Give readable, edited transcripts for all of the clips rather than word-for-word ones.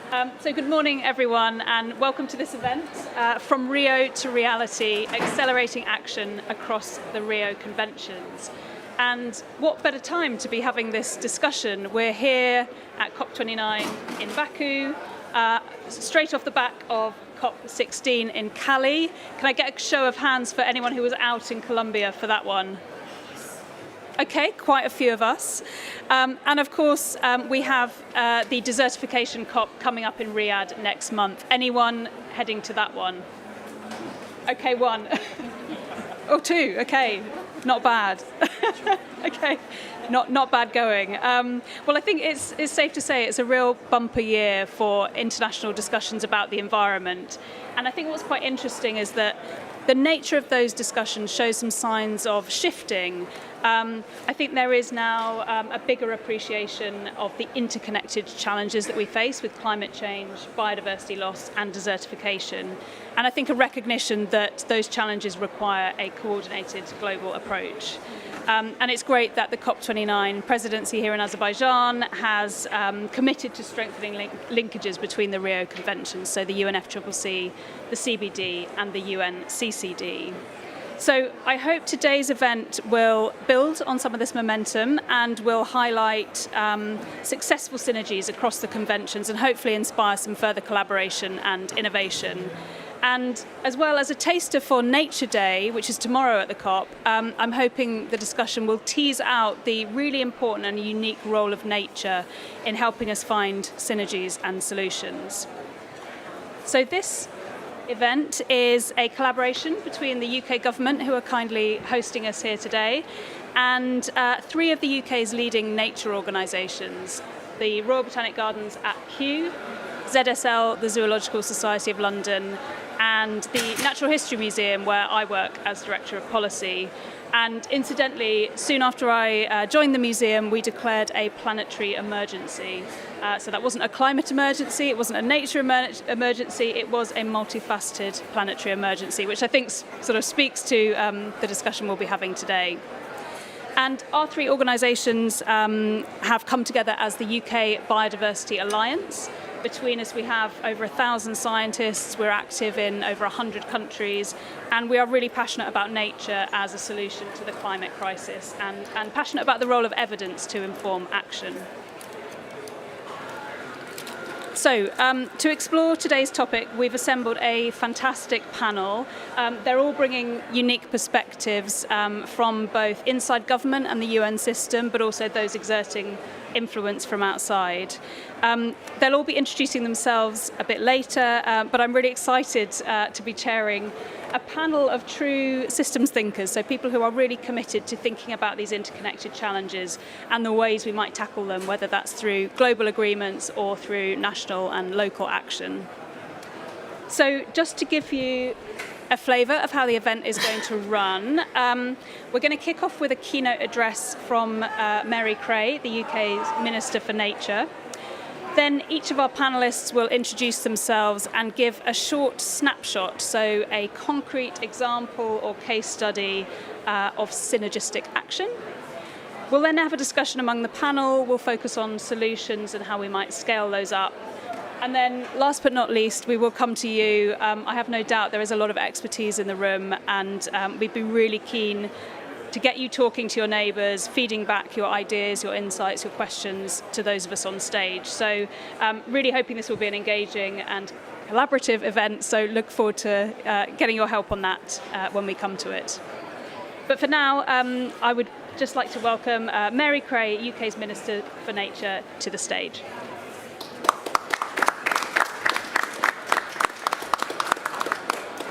So good morning, everyone, and welcome to this event, From Rio to Reality, Accelerating Action Across the Rio Conventions. And what better time to be having this discussion? We're here at COP29 in Baku, straight off the back of COP16 in Cali. Can I get a show of hands for anyone who was out in Colombia for that one? Okay, quite a few of us. And of course, we have the desertification COP coming up in Riyadh next month. Anyone heading to that one? Okay, one. Oh, two, okay, not bad. Okay, not bad going. Well, I think it's safe to say it's a real bumper year for international discussions about the environment. And I think what's quite interesting is that the nature of those discussions shows some signs of shifting. I think there is now a bigger appreciation of the interconnected challenges that we face with climate change, biodiversity loss and desertification. And I think a recognition that those challenges require a coordinated global approach. And it's great that the COP29 presidency here in Azerbaijan has committed to strengthening linkages between the Rio Conventions, so the UNFCCC, the CBD and the UNCCD. So I hope today's event will build on some of this momentum and will highlight successful synergies across the conventions and hopefully inspire some further collaboration and innovation. And as well as a taster for Nature Day, which is tomorrow at the COP, I'm hoping the discussion will tease out the really important and unique role of nature in helping us find synergies and solutions. So this event is a collaboration between the UK government, who are kindly hosting us here today, and three of the UK's leading nature organisations, the Royal Botanic Gardens at Kew, ZSL, the Zoological Society of London, and the Natural History Museum, where I work as Director of Policy. And incidentally, soon after I joined the museum, we declared a planetary emergency. So that wasn't a climate emergency, it wasn't a nature emergency, it was a multifaceted planetary emergency, which I think sort of speaks to the discussion we'll be having today. And our three organisations have come together as the UK Biodiversity Alliance. Between us, we have over 1,000 scientists, we're active in over 100 countries, and we are really passionate about nature as a solution to the climate crisis and passionate about the role of evidence to inform action. So, to explore today's topic, we've assembled a fantastic panel. They're all bringing unique perspectives from both inside government and the UN system, but also those exerting influence from outside. They'll all be introducing themselves a bit later, but I'm really excited to be chairing a panel of true systems thinkers, so people who are really committed to thinking about these interconnected challenges and the ways we might tackle them, whether that's through global agreements or through national and local action. So just to give you a flavour of how the event is going to run, we're going to kick off with a keynote address from Mary Creagh, the UK's Minister for Nature. Then each of our panellists will introduce themselves and give a short snapshot, so a concrete example or case study of synergistic action. We'll then have a discussion among the panel. We'll focus on solutions and how we might scale those up. And then, last but not least, we will come to you. I have no doubt there is a lot of expertise in the room, and we'd be really keen to get you talking to your neighbours, feeding back your ideas, your insights, your questions to those of us on stage. So really hoping this will be an engaging and collaborative event, so look forward to getting your help on that when we come to it. But for now, I would just like to welcome Mary Creagh, UK's Minister for Nature, to the stage.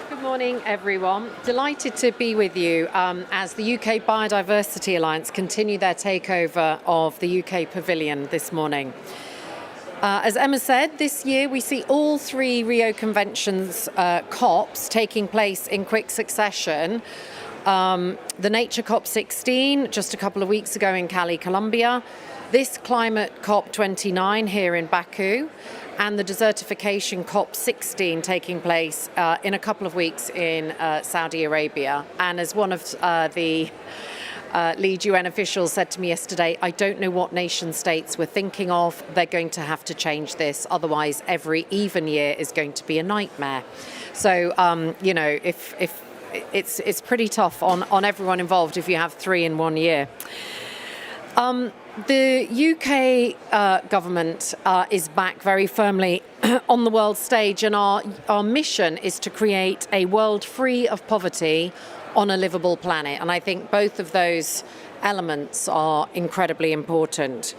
Good morning, everyone. Delighted to be with you as the UK Biodiversity Alliance continue their takeover of the UK Pavilion this morning. As Emma said, this year we see all three Rio Conventions COPs taking place in quick succession. The Nature COP16 just a couple of weeks ago in Cali, Colombia. This Climate COP29 here in Baku, and the desertification COP16 taking place in a couple of weeks in Saudi Arabia. And as one of the lead UN officials said to me yesterday, I don't know what nation states we're thinking of. They're going to have to change this. Otherwise, every even year is going to be a nightmare. So, if it's pretty tough on everyone involved if you have 3 in 1 year. The UK government is back very firmly on the world stage, and our mission is to create a world free of poverty on a livable planet. And I think both of those elements are incredibly important.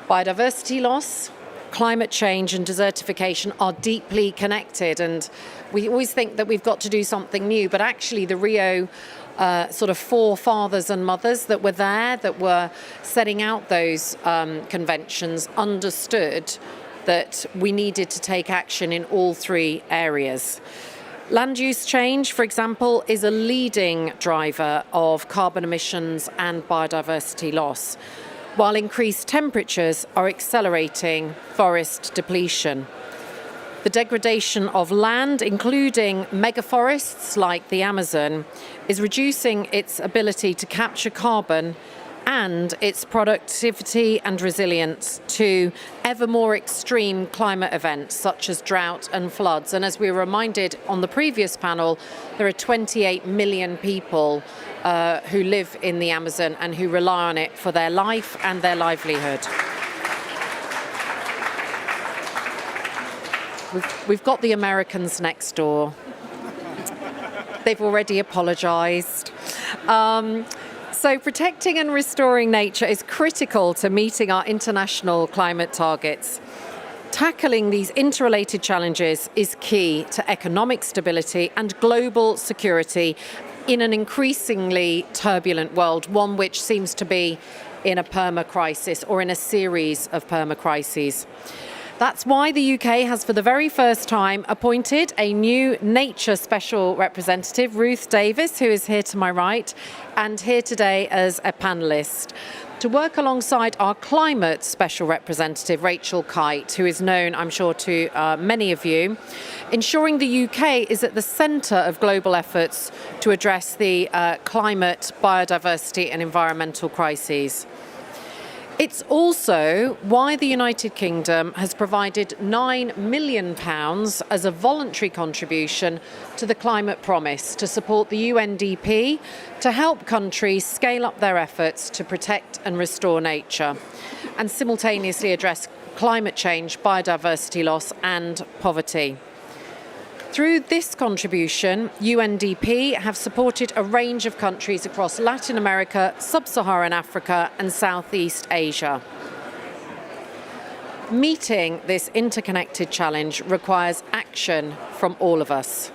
Biodiversity loss, climate change and desertification are deeply connected, and we always think that we've got to do something new, but actually the Rio sort of forefathers and mothers that were there, that were setting out those conventions, understood that we needed to take action in all 3 areas. Land use change, for example, is a leading driver of carbon emissions and biodiversity loss, while increased temperatures are accelerating forest depletion. The degradation of land, including megaforests like the Amazon, is reducing its ability to capture carbon and its productivity and resilience to ever more extreme climate events such as drought and floods. And as we were reminded on the previous panel, there are 28 million people who live in the Amazon and who rely on it for their life and their livelihood. We've got the Americans next door. They've already apologised. So protecting and restoring nature is critical to meeting our international climate targets. Tackling these interrelated challenges is key to economic stability and global security in an increasingly turbulent world, one which seems to be in a perma-crisis or in a series of perma-crises. That's why the UK has, for the very first time, appointed a new nature special representative, Ruth Davis, who is here to my right, and here today as a panellist, to work alongside our climate special representative, Rachel Kite, who is known, I'm sure, to many of you, ensuring the UK is at the centre of global efforts to address the climate, biodiversity and environmental crises. It's also why the United Kingdom has provided £9 million as a voluntary contribution to the Climate Promise to support the UNDP to help countries scale up their efforts to protect and restore nature and simultaneously address climate change, biodiversity loss and poverty. Through this contribution, UNDP have supported a range of countries across Latin America, Sub-Saharan Africa and Southeast Asia. Meeting this interconnected challenge requires action from all of us.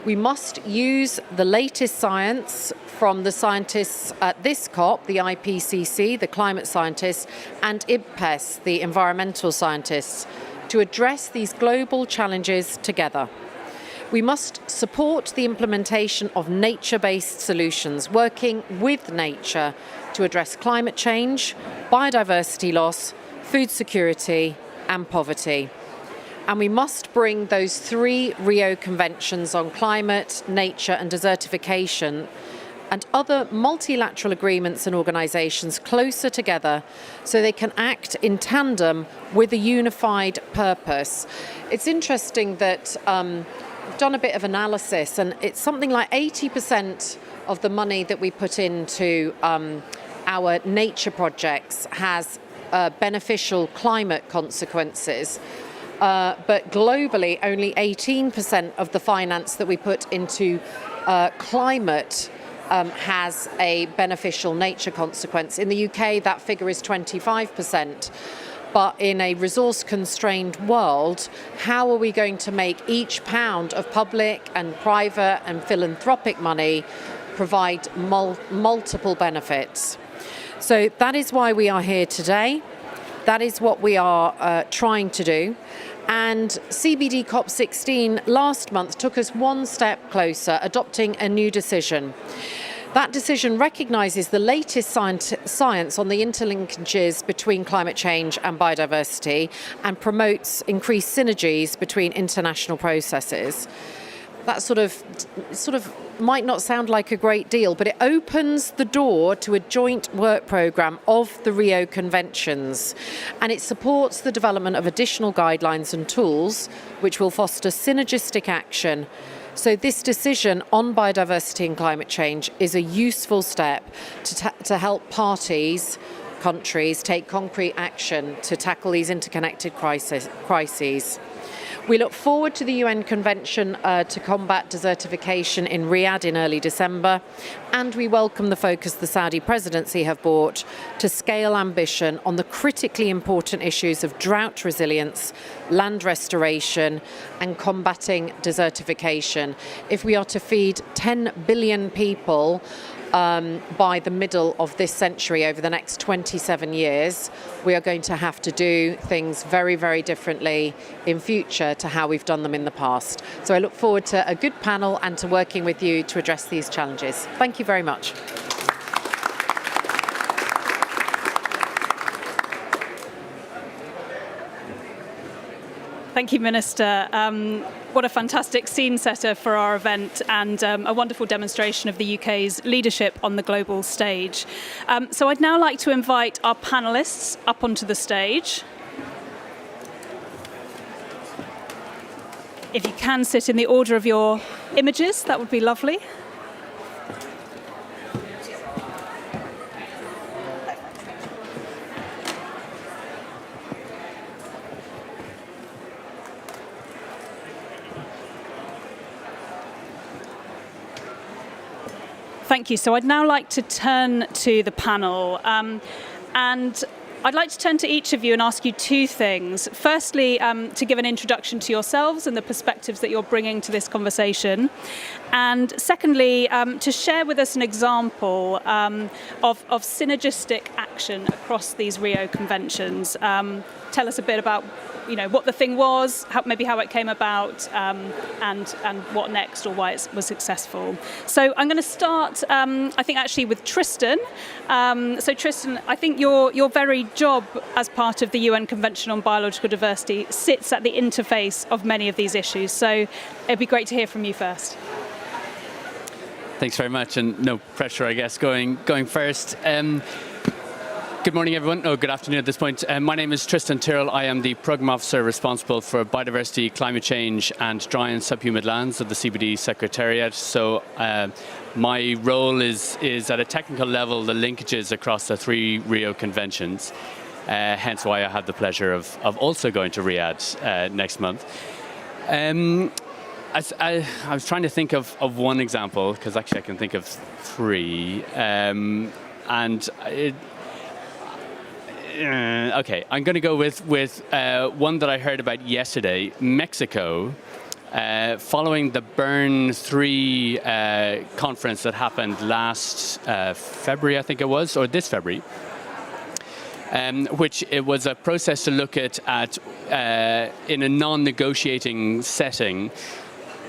We must use the latest science from the scientists at this COP, the IPCC, the climate scientists, and IPBES, the environmental scientists, to address these global challenges together. We must support the implementation of nature-based solutions, working with nature to address climate change, biodiversity loss, food security and poverty. And we must bring those 3 Rio Conventions on climate, nature and desertification and other multilateral agreements and organisations closer together so they can act in tandem with a unified purpose. It's interesting that we've done a bit of analysis, and it's something like 80% of the money that we put into our nature projects has beneficial climate consequences. But globally, only 18% of the finance that we put into climate has a beneficial nature consequence. In the UK, that figure is 25%. But in a resource-constrained world, how are we going to make each pound of public and private and philanthropic money provide multiple benefits? So that is why we are here today. That is what we are trying to do. And CBD COP16 last month took us one step closer, adopting a new decision. That decision recognises the latest science on the interlinkages between climate change and biodiversity and promotes increased synergies between international processes. that sort of might not sound like a great deal, but it opens the door to a joint work programme of the Rio Conventions, and it supports the development of additional guidelines and tools which will foster synergistic action. So this decision on biodiversity and climate change is a useful step to help countries take concrete action to tackle these interconnected crises. We look forward to the UN Convention to combat desertification in Riyadh in early December, and we welcome the focus the Saudi presidency have brought to scale ambition on the critically important issues of drought resilience, land restoration, and combating desertification. If we are to feed 10 billion people by the middle of this century, over the next 27 years, we are going to have to do things very, very differently in future to how we've done them in the past. So I look forward to a good panel and to working with you to address these challenges. Thank you very much. Thank you, Minister. What a fantastic scene setter for our event, and a wonderful demonstration of the UK's leadership on the global stage. So I'd now like to invite our panellists up onto the stage. If you can sit in the order of your images, that would be lovely. Thank you. So I'd now like to turn to the panel, and I'd like to turn to each of you and ask you two things. Firstly, to give an introduction to yourselves and the perspectives that you're bringing to this conversation. And secondly, to share with us an example of synergistic action across these Rio Conventions. Tell us a bit about what the thing was, maybe how it came about, and what next, or why it was successful. So I'm going to start, I think, actually with Tristan. So Tristan, I think your very job as part of the UN Convention on Biological Diversity sits at the interface of many of these issues. So it'd be great to hear from you first. Thanks very much, and no pressure, I guess, going first. Good morning, everyone. Good afternoon at this point. My name is Tristan Tyrrell. I am the Programme Officer responsible for biodiversity, climate change and dry and subhumid lands of the CBD Secretariat. So my role is at a technical level, the linkages across the 3 Rio Conventions, hence why I have the pleasure of also going to Riyadh next month. I was trying to think of one example, because actually I can think of 3. Okay, I'm going to go with one that I heard about yesterday. Mexico, following the Burn 3 conference that happened last February, I think it was, or this February, which it was a process to look at in a non-negotiating setting,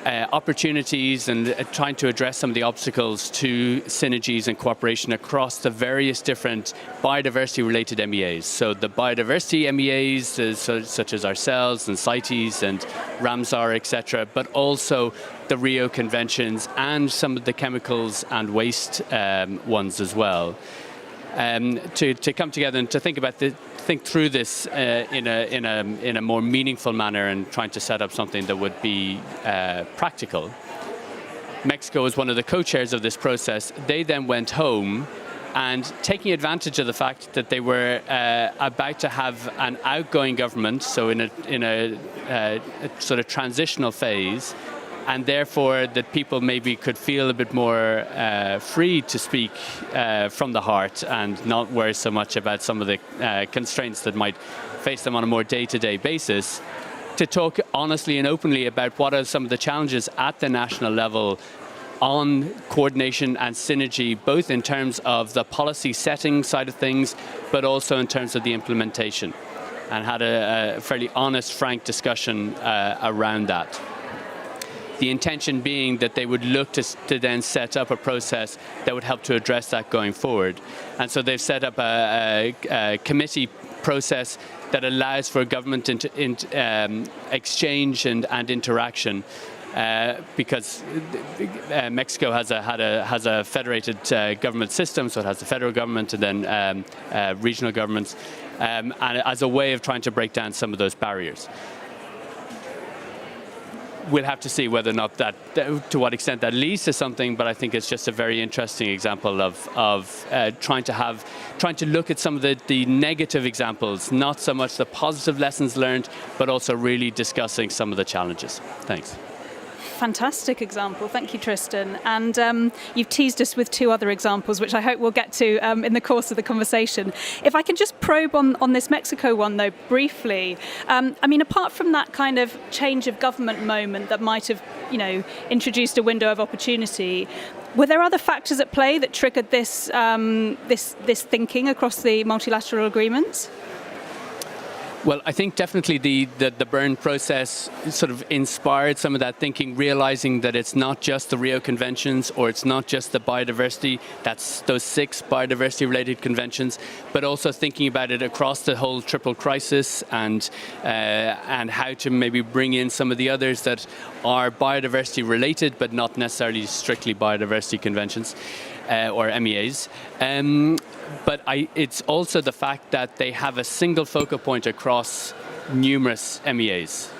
opportunities and trying to address some of the obstacles to synergies and cooperation across the various different biodiversity-related MEAs. So the biodiversity MEAs, such as ourselves and CITES and Ramsar, etc., but also the Rio Conventions and some of the chemicals and waste ones as well. To come together and to think through this in a more meaningful manner, and trying to set up something that would be practical. Mexico was one of the co-chairs of this process. They then went home, and taking advantage of the fact that they were about to have an outgoing government, so in a sort of transitional phase, and therefore that people maybe could feel a bit more free to speak from the heart and not worry so much about some of the constraints that might face them on a more day-to-day basis, to talk honestly and openly about what are some of the challenges at the national level on coordination and synergy, both in terms of the policy setting side of things, but also in terms of the implementation, and had a fairly honest, frank discussion around that. The intention being that they would look to then set up a process that would help to address that going forward. And so they've set up a committee process that allows for government exchange and interaction. because Mexico has a federated government system, so it has the federal government and then regional governments, and as a way of trying to break down some of those barriers. We'll have to see whether or not to what extent that leads to something, but I think it's just a very interesting example of trying to look at some of the negative examples, not so much the positive lessons learned, but also really discussing some of the challenges. Thanks. Fantastic example. Thank you, Tristan. And you've teased us with two other examples, which I hope we'll get to in the course of the conversation. If I can just probe on this Mexico one, though, briefly. I mean, apart from that kind of change of government moment that might have, introduced a window of opportunity, were there other factors at play that triggered this thinking across the multilateral agreements? Well, I think definitely the Bern process sort of inspired some of that thinking, realizing that it's not just the Rio Conventions or it's not just the biodiversity, that's those 6 biodiversity-related conventions, but also thinking about it across the whole triple crisis and how to maybe bring in some of the others that are biodiversity-related but not necessarily strictly biodiversity conventions or MEAs. But it's also the fact that they have a single focal point across numerous MEAs.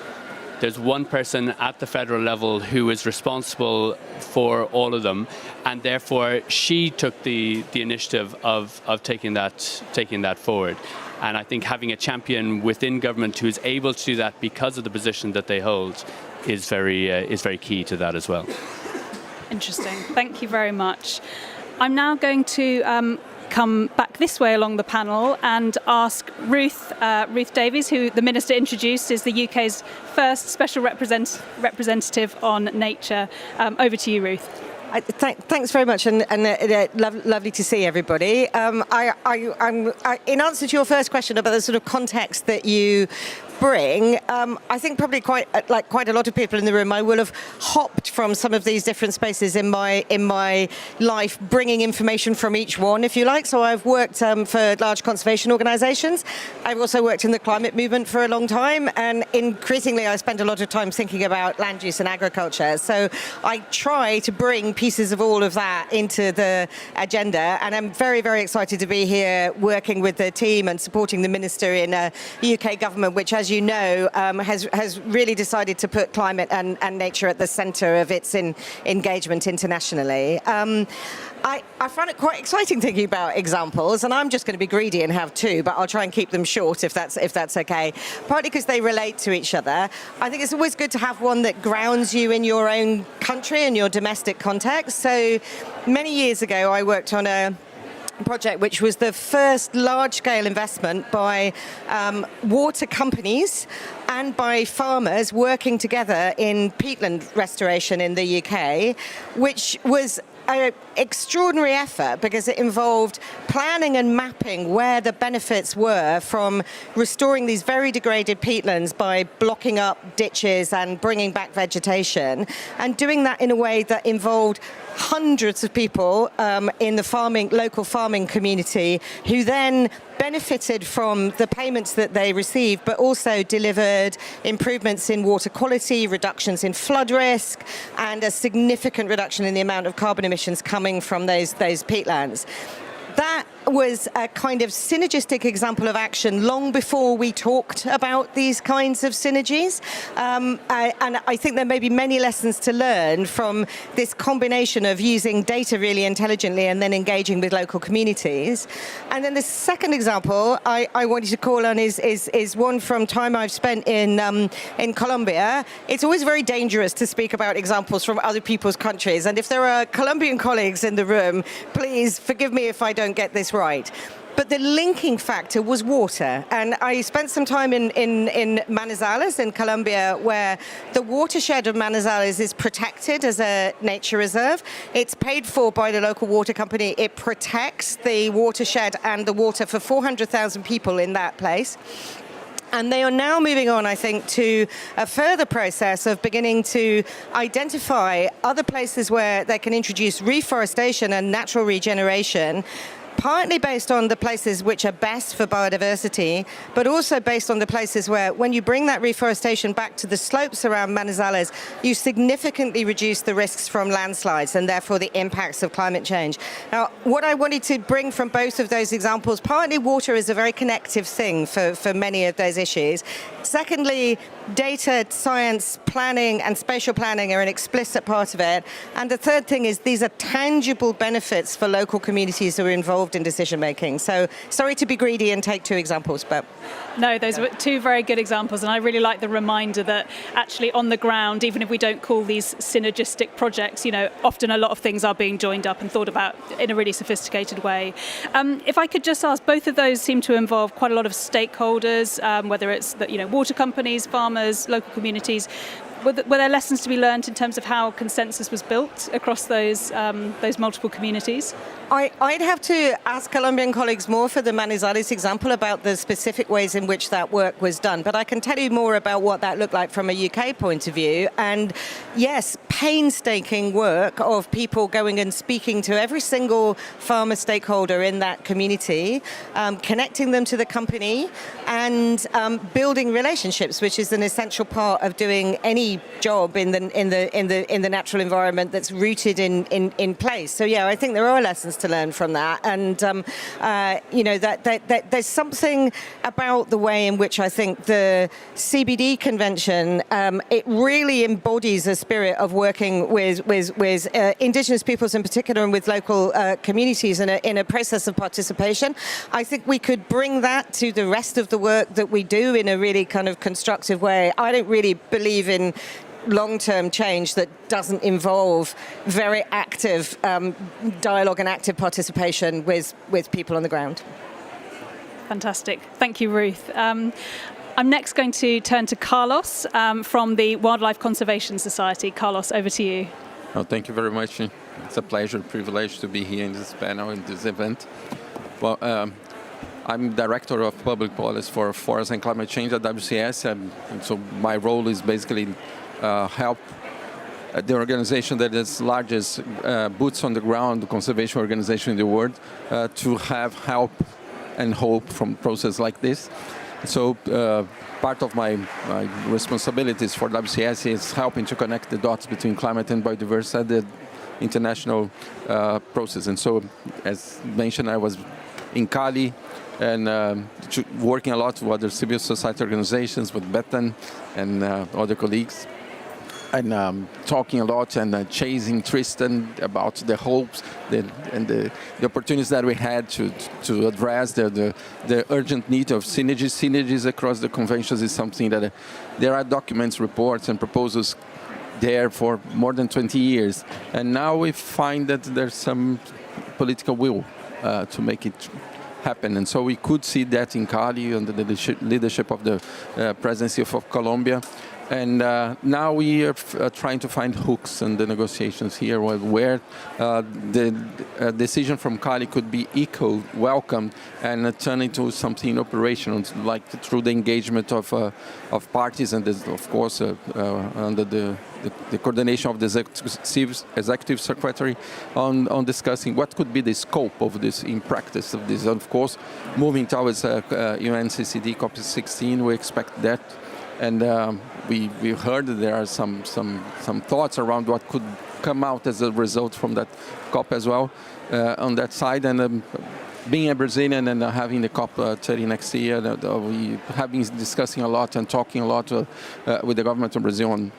There's one person at the federal level who is responsible for all of them, and therefore she took the initiative of taking that forward. And I think having a champion within government who is able to do that because of the position that they hold is very key to that as well. Interesting. Thank you very much. I'm now going to come back this way along the panel and ask Ruth Davies, who the Minister introduced, is the UK's first special representative on nature. Over to you, Ruth. Thanks very much, and lovely to see everybody. In answer to your first question about the sort of context that you bring, I think probably quite a lot of people in the room, I will have hopped from some of these different spaces in my life, bringing information from each one, if you like. So I've worked for large conservation organisations. I've also worked in the climate movement for a long time, and increasingly I spend a lot of time thinking about land use and agriculture. So I try to bring pieces of all of that into the agenda, and I'm very, very excited to be here working with the team and supporting the Minister in a UK government which, as you know, has really decided to put climate and nature at the centre of its engagement internationally. I found it quite exciting thinking about examples, and I'm just going to be greedy and have 2, but I'll try and keep them short if that's okay. Partly because they relate to each other. I think it's always good to have one that grounds you in your own country and your domestic context. So many years ago, I worked on a project which was the first large-scale investment by water companies and by farmers working together in peatland restoration in the UK, which was an extraordinary effort because it involved planning and mapping where the benefits were from restoring these very degraded peatlands by blocking up ditches and bringing back vegetation, and doing that in a way that involved hundreds of people in the local farming community, who then benefited from the payments that they received, but also delivered improvements in water quality, reductions in flood risk, and a significant reduction in the amount of carbon emissions coming from those peatlands. That was a kind of synergistic example of action long before we talked about these kinds of synergies. And I think there may be many lessons to learn from this combination of using data really intelligently and then engaging with local communities. And then the second example I wanted to call on is one from time I've spent in Colombia. It's always very dangerous to speak about examples from other people's countries. And if there are Colombian colleagues in the room, please forgive me if I don't get this right. But the linking factor was water. And I spent some time in Manizales in Colombia, where the watershed of Manizales is protected as a nature reserve. It's paid for by the local water company. It protects the watershed and the water for 400,000 people in that place. And they are now moving on, I think, to a further process of beginning to identify other places where they can introduce reforestation and natural regeneration partly based on the places which are best for biodiversity, but also based on the places where, when you bring that reforestation back to the slopes around Manizales, you significantly reduce the risks from landslides and therefore the impacts of climate change. Now, what I wanted to bring from both of those examples, partly water is a very connective thing for many of those issues. Secondly, data, science, planning and spatial planning are an explicit part of it. And the third thing is these are tangible benefits for local communities who are involved in decision making. So sorry to be greedy and take two examples, but... No, those were two very good examples, and I really like the reminder that actually on the ground, even if we don't call these synergistic projects, often a lot of things are being joined up and thought about in a really sophisticated way. If I could just ask, both of those seem to involve quite a lot of stakeholders, whether it's water companies, farmers, local communities. Were there lessons to be learned in terms of how consensus was built across those multiple communities? I'd have to ask Colombian colleagues more for the Manizales example about the specific ways in which that work was done. But I can tell you more about what that looked like from a UK point of view. And yes, painstaking work of people going and speaking to every single farmer stakeholder in that community, connecting them to the company and building relationships, which is an essential part of doing any job in the natural environment that's rooted in place. So yeah, I think there are lessons to learn from that, and that there's something about the way in which I think the CBD convention it really embodies a spirit of working with indigenous peoples in particular and with local communities in a process of participation. I think we could bring that to the rest of the work that we do in a really kind of constructive way. I don't really believe in long-term change that doesn't involve very active dialogue and active participation with people on the ground. Fantastic. Thank you, Ruth. I'm next going to turn to Carlos from the Wildlife Conservation Society. Carlos, over to you. Oh, thank you very much. It's a pleasure, privilege to be here in this panel, in this event. Well, I'm Director of Public Policy for Forest and Climate Change at WCS, and so my role is basically help the organization that is largest boots on the ground conservation organization in the world to have help and hope from process like this. So part of my responsibilities for WCS is helping to connect the dots between climate and biodiversity, the international process. And so, as mentioned, I was in Cali and working a lot with other civil society organizations, with Bethan and other colleagues, and talking a lot and chasing Tristan about the hopes and the opportunities that we had to address the urgent need of synergies. Synergies across the conventions is something that there are documents, reports, and proposals there for more than 20 years. And now we find that there's some political will to make it happen. And so we could see that in Cali under the leadership of the presidency of Colombia. And now we are trying to find hooks in the negotiations here where the decision from Cali could be welcomed and turn into something operational, like through the engagement of parties and, of course, under the coordination of the executive secretary on discussing what could be the scope of this in practice of this. And of course, moving towards UNCCD COP29, we expect that. And we heard that there are some thoughts around what could come out as a result from that COP as well on that side. And being a Brazilian and having the COP30 next year, we have been discussing a lot and talking a lot with the government of Brazil on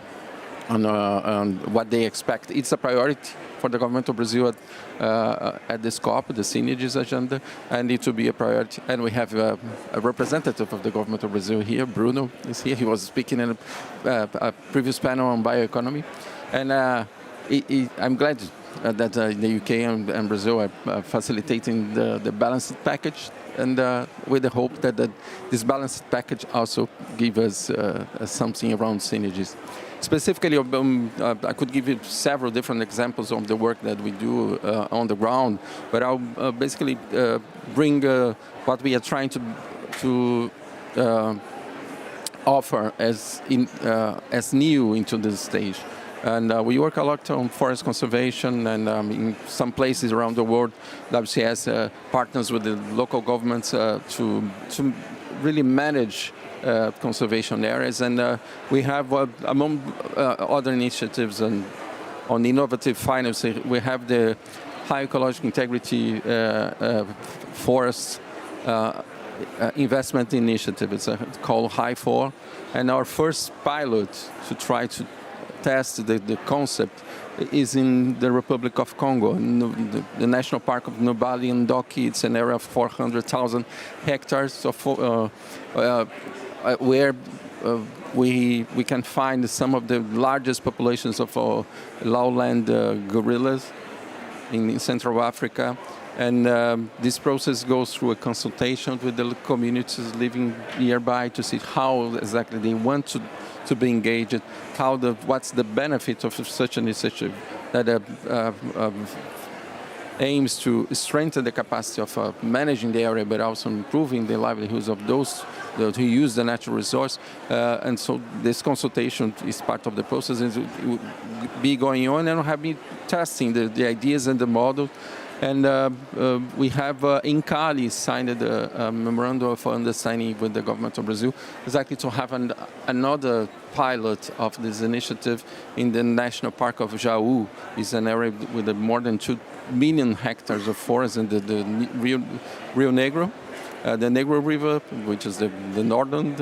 what they expect. It's a priority for the government of Brazil at this COP, the synergies agenda, and it will be a priority. And we have a representative of the government of Brazil here, Bruno is here. He was speaking in a previous panel on bioeconomy. And I'm glad that the UK and Brazil are facilitating the balanced package, and with the hope that this balanced package also gives us something around synergies. Specifically, I could give you several different examples of the work that we do on the ground, but I'll basically bring what we are trying to offer as new into this stage. And we work a lot on forest conservation, and in some places around the world, WCS partners with the local governments to really manage conservation areas. And we have, among other initiatives on innovative financing, we have the high ecological integrity forest investment initiative. It's called HI4. And our first pilot to try to test the concept is in the Republic of Congo, in the National Park of Nobali and Ndoki. It's an area of 400,000 hectares of, where we can find some of the largest populations of lowland gorillas in Central Africa. And this process goes through a consultation with the communities living nearby to see how exactly they want to be engaged, what's the benefit of such an initiative that aims to strengthen the capacity of managing the area, but also improving the livelihoods of those who use the natural resource. And so this consultation is part of the process, and it will be going on, and we'll have been testing the ideas and the model. And we have in Cali signed a memorandum of understanding with the government of Brazil, exactly to have another pilot of this initiative in the National Park of Jaú. It's an area with more than 2 million hectares of forest in the Rio Negro, the Negro River, which is the northern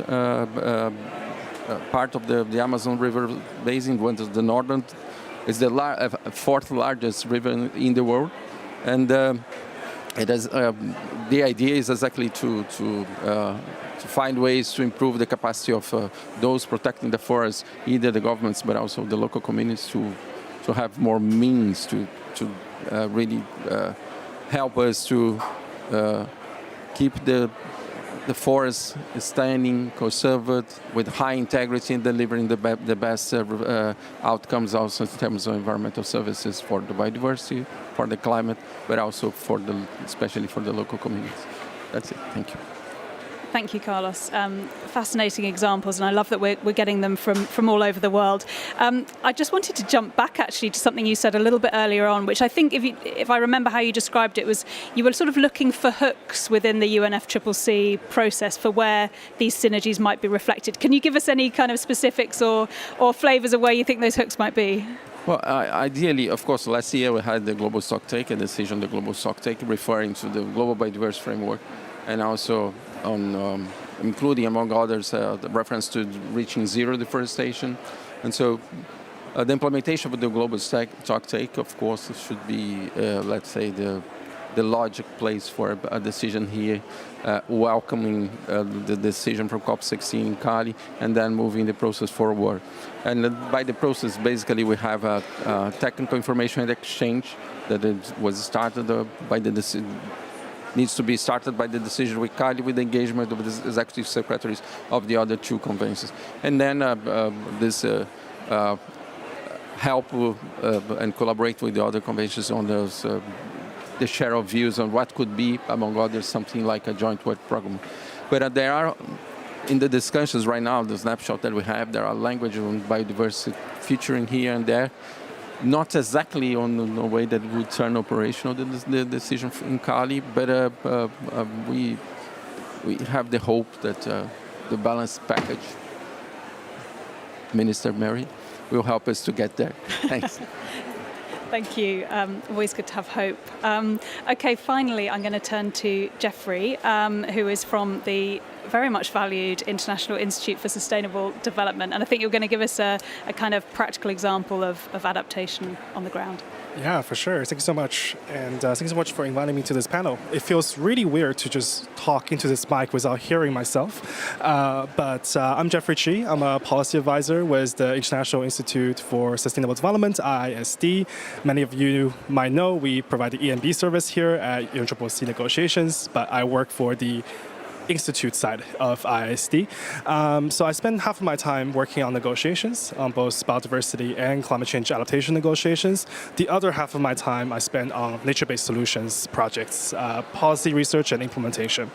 part of the Amazon River basin. One is the northern, is the fourth largest river in the world. And it has, the idea is exactly to find ways to improve the capacity of those protecting the forest, either the governments but also the local communities, to have more means to really help us to keep the forest standing, conserved, with high integrity, and delivering the best outcomes also in terms of environmental services for the biodiversity, for the climate, but also especially for the local communities. That's it. Thank you. Thank you, Carlos. Fascinating examples, and I love that we're getting them from all over the world. I just wanted to jump back actually to something you said a little bit earlier on, which I think, if I remember how you described it, was you were sort of looking for hooks within the UNFCCC process for where these synergies might be reflected. Can you give us any kind of specifics or flavours of where you think those hooks might be? Well, ideally, of course, last year we had the global stocktake, a decision on the global stocktake referring to the global biodiversity framework, and also on including, among others, the reference to reaching zero deforestation. And so the implementation of the global stocktake, of course, should be, let's say, the logic place for a decision here, welcoming the decision from COP29 in Cali, and then moving the process forward. And by the process, basically, we have a technical information exchange that was started by the decision. Needs to be started by the decision with Cali, with the engagement of the executive secretaries of the other 2 conventions. And then this help and collaborate with the other conventions on those, the share of views on what could be, among others, something like a joint work program. But there are, in the discussions right now, the snapshot that we have, there are language on biodiversity featuring here and there. Not exactly on the way that would turn operational the decision in Cali, but we have the hope that the balanced package, Minister Mary, will help us to get there. Thanks. Thank you. Always good to have hope. Okay, finally, I'm going to turn to Jeffrey, who is from the very much valued International Institute for Sustainable Development. And I think you're going to give us a kind of practical example of adaptation on the ground. Yeah, for sure. Thank you so much. And thank you so much for inviting me to this panel. It feels really weird to just talk into this mic without hearing myself. But I'm Jeffrey Chi. I'm a policy advisor with the International Institute for Sustainable Development, IISD. Many of you might know we provide the ENB service here at UNFCCC negotiations, but I work for the institute side of ISD. So I spend half of my time working on negotiations on both biodiversity and climate change adaptation negotiations. The other half of my time I spend on nature-based solutions projects, policy research and implementation.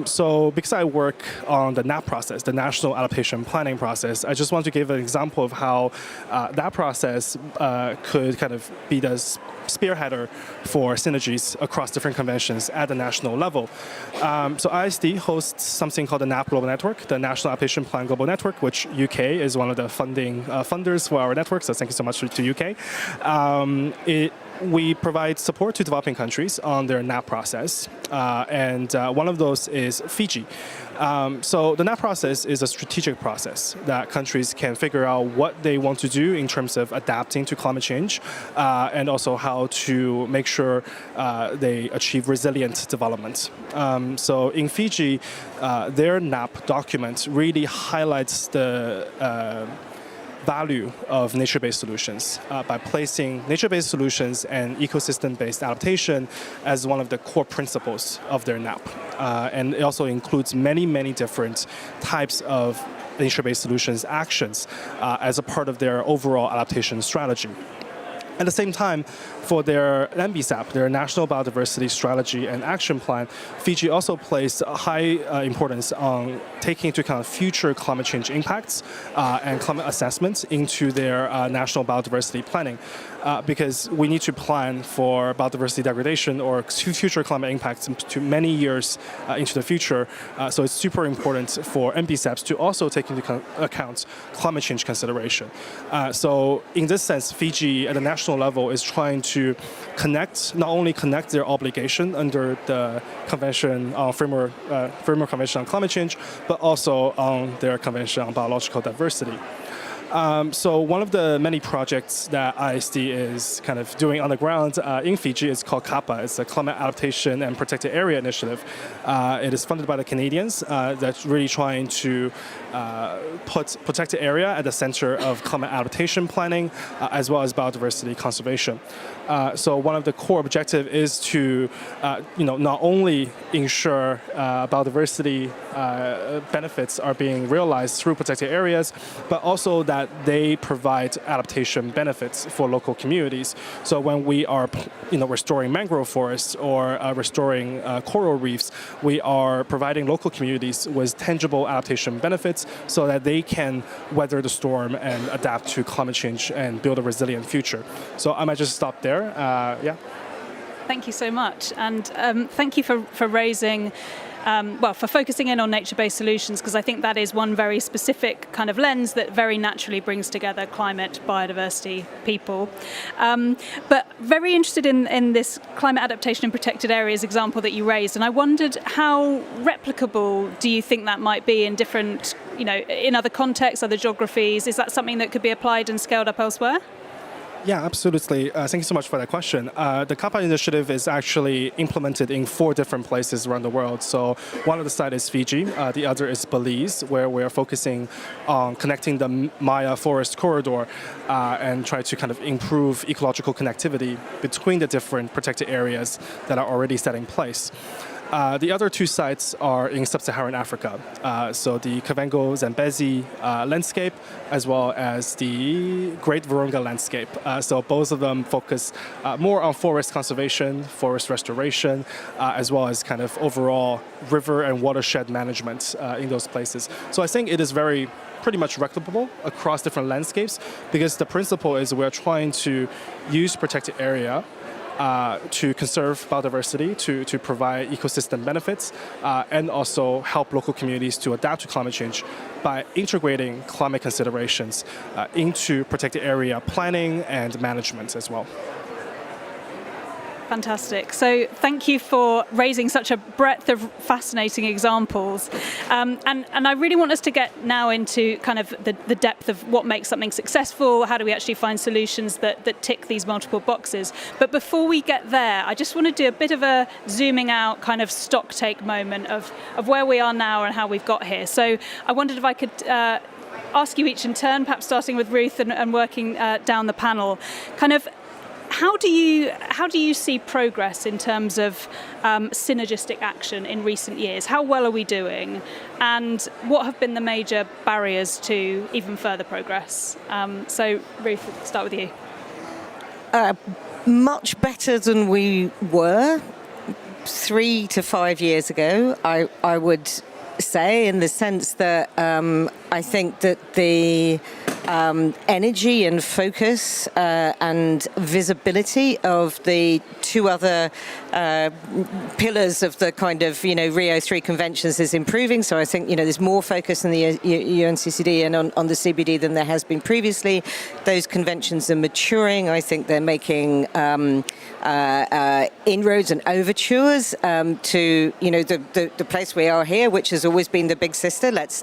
So because I work on the NAP process, the National Adaptation Planning process, I just want to give an example of how that process could kind of be the spearheader for synergies across different conventions at the national level. So ISD hosts something called the NAP Global Network, the National Adaptation Plan Global Network, which UK is one of the funders for our network, so thank you so much to UK. We provide support to developing countries on their NAP process, and one of those is Fiji. So the NAP process is a strategic process that countries can figure out what they want to do in terms of adapting to climate change, and also how to make sure they achieve resilient development. So in Fiji, their NAP document really highlights the value of nature-based solutions by placing nature-based solutions and ecosystem-based adaptation as one of the core principles of their NAP. And it also includes many, many different types of nature-based solutions actions as a part of their overall adaptation strategy. At the same time, for their NBSAP, their National Biodiversity Strategy and Action Plan, Fiji also placed a high importance on taking into account future climate change impacts and climate assessments into their national biodiversity planning. Because we need to plan for biodiversity degradation or future climate impacts to many years into the future. So it's super important for NBSAPs to also take into account climate change consideration. So in this sense, Fiji at the national level is trying to not only connect their obligation under the Convention on Framework Convention on Climate Change, but also on their Convention on Biological Diversity. So one of the many projects that ISD is kind of doing on the ground in Fiji is called CAPA. It's a Climate Adaptation and Protected Area Initiative. It is funded by the Canadians that's really trying to put protected area at the center of climate adaptation planning as well as biodiversity conservation. So one of the core objectives is to not only ensure biodiversity benefits are being realized through protected areas, but also that they provide adaptation benefits for local communities. So when we are restoring mangrove forests or restoring coral reefs, we are providing local communities with tangible adaptation benefits so that they can weather the storm and adapt to climate change and build a resilient future. So I might just stop there. Yeah. Thank you so much, and thank you for raising, for focusing in on nature-based solutions, because I think that is one very specific kind of lens that very naturally brings together climate, biodiversity, people. But very interested in this climate adaptation in protected areas example that you raised, and I wondered how replicable do you think that might be in different, in other contexts, other geographies? Is that something that could be applied and scaled up elsewhere? Yeah, absolutely. Thank you so much for that question. The CAPA initiative is actually implemented in 4 different places around the world. So one of the sites is Fiji, the other is Belize, where we are focusing on connecting the Maya forest corridor and try to kind of improve ecological connectivity between the different protected areas that are already set in place. The other 2 sites are in sub-Saharan Africa, so the Kavango-Zambezi landscape, as well as the Great Virunga landscape. So both of them focus more on forest conservation, forest restoration, as well as kind of overall river and watershed management in those places. So I think it is pretty much replicable across different landscapes, because the principle is we're trying to use protected area to conserve biodiversity, to provide ecosystem benefits, and also help local communities to adapt to climate change by integrating climate considerations into protected area planning and management as well. Fantastic. So thank you for raising such a breadth of fascinating examples. And I really want us to get now into kind of the depth of what makes something successful, how do we actually find solutions that tick these multiple boxes. But before we get there, I just want to do a bit of a zooming out kind of stock take moment of where we are now and how we've got here. So I wondered if I could ask you each in turn, perhaps starting with Ruth and working down the panel, kind of how do you see progress in terms of synergistic action in recent years? How well are we doing, and what have been the major barriers to even further progress? So, Ruth, we'll start with you. Much better than we were 3 to 5 years ago, I would say, in the sense that I think that the energy and focus and visibility of the two other pillars of the kind of, Rio 3 conventions is improving. So I think, there's more focus in the UNCCD and on the CBD than there has been previously. Those conventions are maturing. I think they're making inroads and overtures to, the place we are here, which has always been the big sister. Let's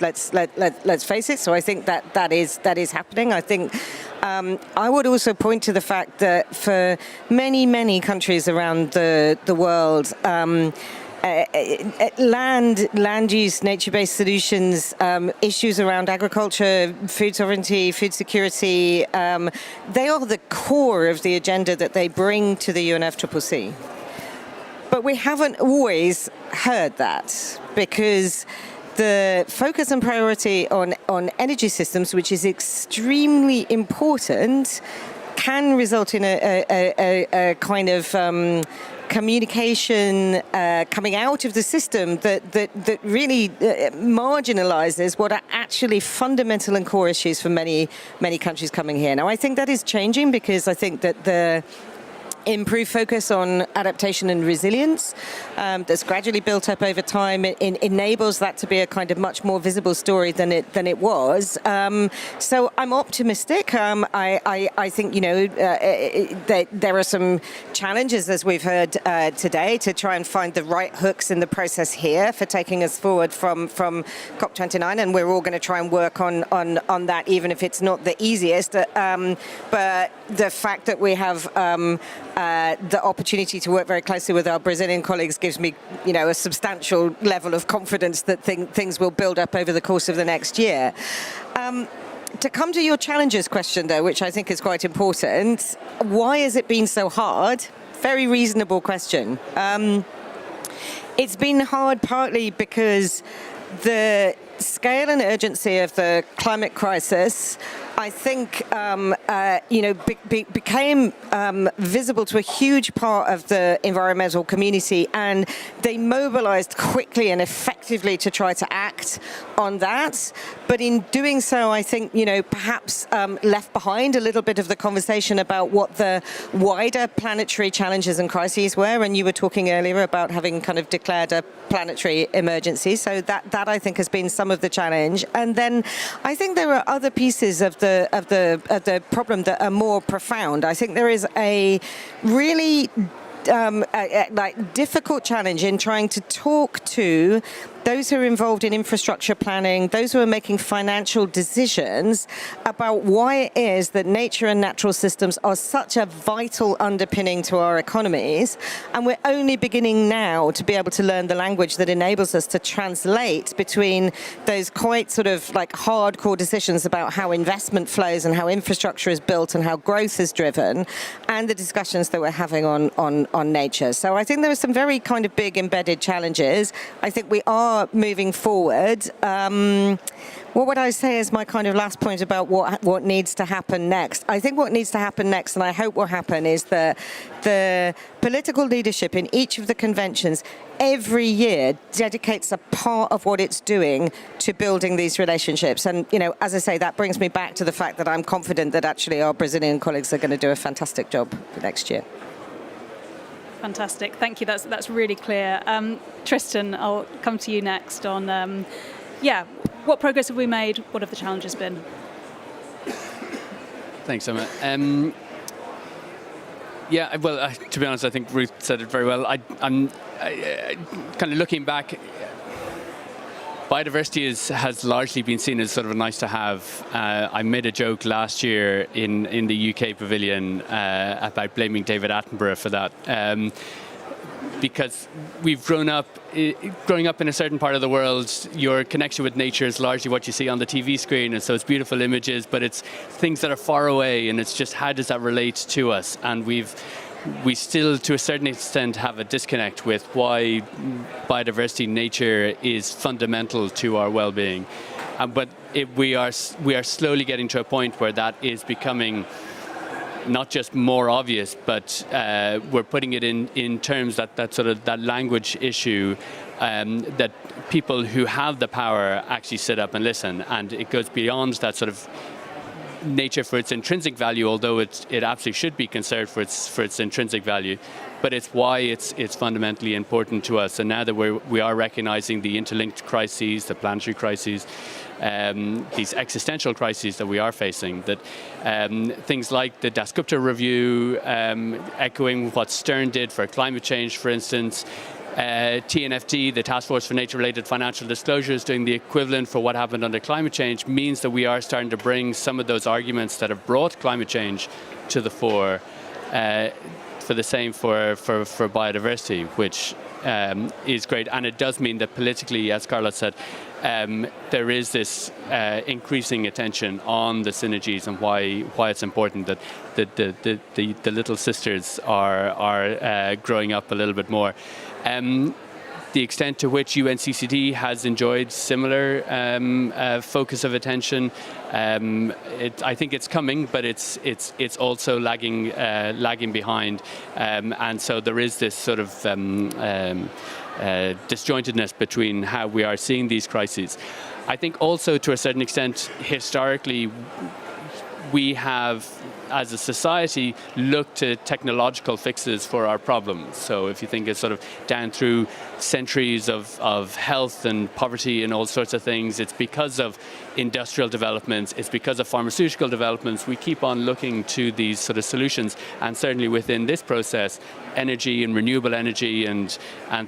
face it. So I think that is happening. I think I would also point to the fact that for many countries around the world, land use, nature-based solutions, issues around agriculture, food sovereignty, food security, they are the core of the agenda that they bring to the UNFCCC. But we haven't always heard that, because the focus and priority on energy systems, which is extremely important, can result in a kind of communication coming out of the system that really marginalizes what are actually fundamental and core issues for many countries coming here. Now, I think that is changing, because I think that the improved focus on adaptation and resilience that's gradually built up over time. It enables that to be a kind of much more visible story than it was. So I'm optimistic. I think there are some challenges, as we've heard today, to try and find the right hooks in the process here for taking us forward from COP29, and we're all going to try and work on that, even if it's not the easiest. But the fact that we have the opportunity to work very closely with our Brazilian colleagues gives me, a substantial level of confidence that things will build up over the course of the next year. To come to your challenges question, though, which I think is quite important, why has it been so hard? Very reasonable question. It's been hard partly because the scale and urgency of the climate crisis, I think, became visible to a huge part of the environmental community, and they mobilized quickly and effectively to try to act on that. But in doing so, I think, perhaps left behind a little bit of the conversation about what the wider planetary challenges and crises were. And you were talking earlier about having kind of declared a planetary emergency. So that I think has been some of the challenge. And then I think there are other pieces of the problem that are more profound. I think there is a really difficult challenge in trying to talk to those who are involved in infrastructure planning, those who are making financial decisions about why it is that nature and natural systems are such a vital underpinning to our economies. And we're only beginning now to be able to learn the language that enables us to translate between those quite sort of like hardcore decisions about how investment flows and how infrastructure is built and how growth is driven, and the discussions that we're having on nature. So I think there are some very kind of big embedded challenges. I think we are moving forward. What would I say is my kind of last point about what needs to happen next? I think what needs to happen next, and I hope will happen, is that the political leadership in each of the conventions every year dedicates a part of what it's doing to building these relationships. And, as I say, that brings me back to the fact that I'm confident that actually our Brazilian colleagues are going to do a fantastic job for next year. Fantastic, thank you. That's really clear. Tristan, I'll come to you next on, what progress have we made? What have the challenges been? Thanks, Emma. To be honest, I think Ruth said it very well. I'm kind of looking back. Biodiversity has largely been seen as sort of a nice to have. I made a joke last year in the UK pavilion about blaming David Attenborough for that. because we've growing up in a certain part of the world, your connection with nature is largely what you see on the TV screen, and so it's beautiful images, but it's things that are far away, and it's just how does that relate to us? And we still, to a certain extent, have a disconnect with why biodiversity, nature, is fundamental to our well-being. But we are slowly getting to a point where that is becoming not just more obvious, but we're putting it in terms that language issue, that people who have the power actually sit up and listen, and it goes beyond that sort of nature for its intrinsic value, although it absolutely should be conserved for its intrinsic value, but it's why it's fundamentally important to us. And now that we are recognizing the interlinked crises, the planetary crises, these existential crises that we are facing, that things like the Dasgupta review, echoing what Stern did for climate change, for instance, TNFD, the Task Force for Nature-Related Financial Disclosures, doing the equivalent for what happened under climate change, means that we are starting to bring some of those arguments that have brought climate change to the fore for the same for biodiversity, which is great. And it does mean that politically, as Carlos said, there is this increasing attention on the synergies and why it's important that the little sisters are growing up a little bit more. The extent to which UNCCD has enjoyed similar focus of attention, I think it's coming, but it's also lagging behind, and so there is this sort of disjointedness between how we are seeing these crises. I think also, to a certain extent, historically, we have, as a society, looked to technological fixes for our problems. So if you think it's sort of down through centuries of health and poverty and all sorts of things, it's because of industrial developments, it's because of pharmaceutical developments, we keep on looking to these sort of solutions. And certainly within this process, energy and renewable energy and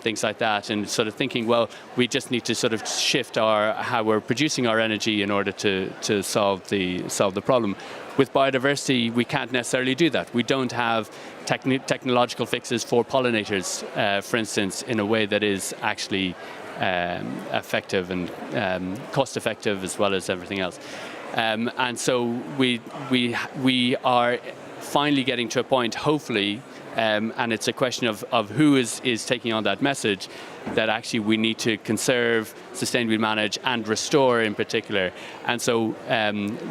things like that, and sort of thinking, well, we just need to sort of shift how we're producing our energy in order to solve the problem. With biodiversity, we can't necessarily do that. We don't have technological fixes for pollinators, for instance, in a way that is actually effective and cost-effective as well as everything else. And so we are finally getting to a point, hopefully, and it's a question of who is taking on that message, that actually we need to conserve, sustainably manage, and restore in particular. And so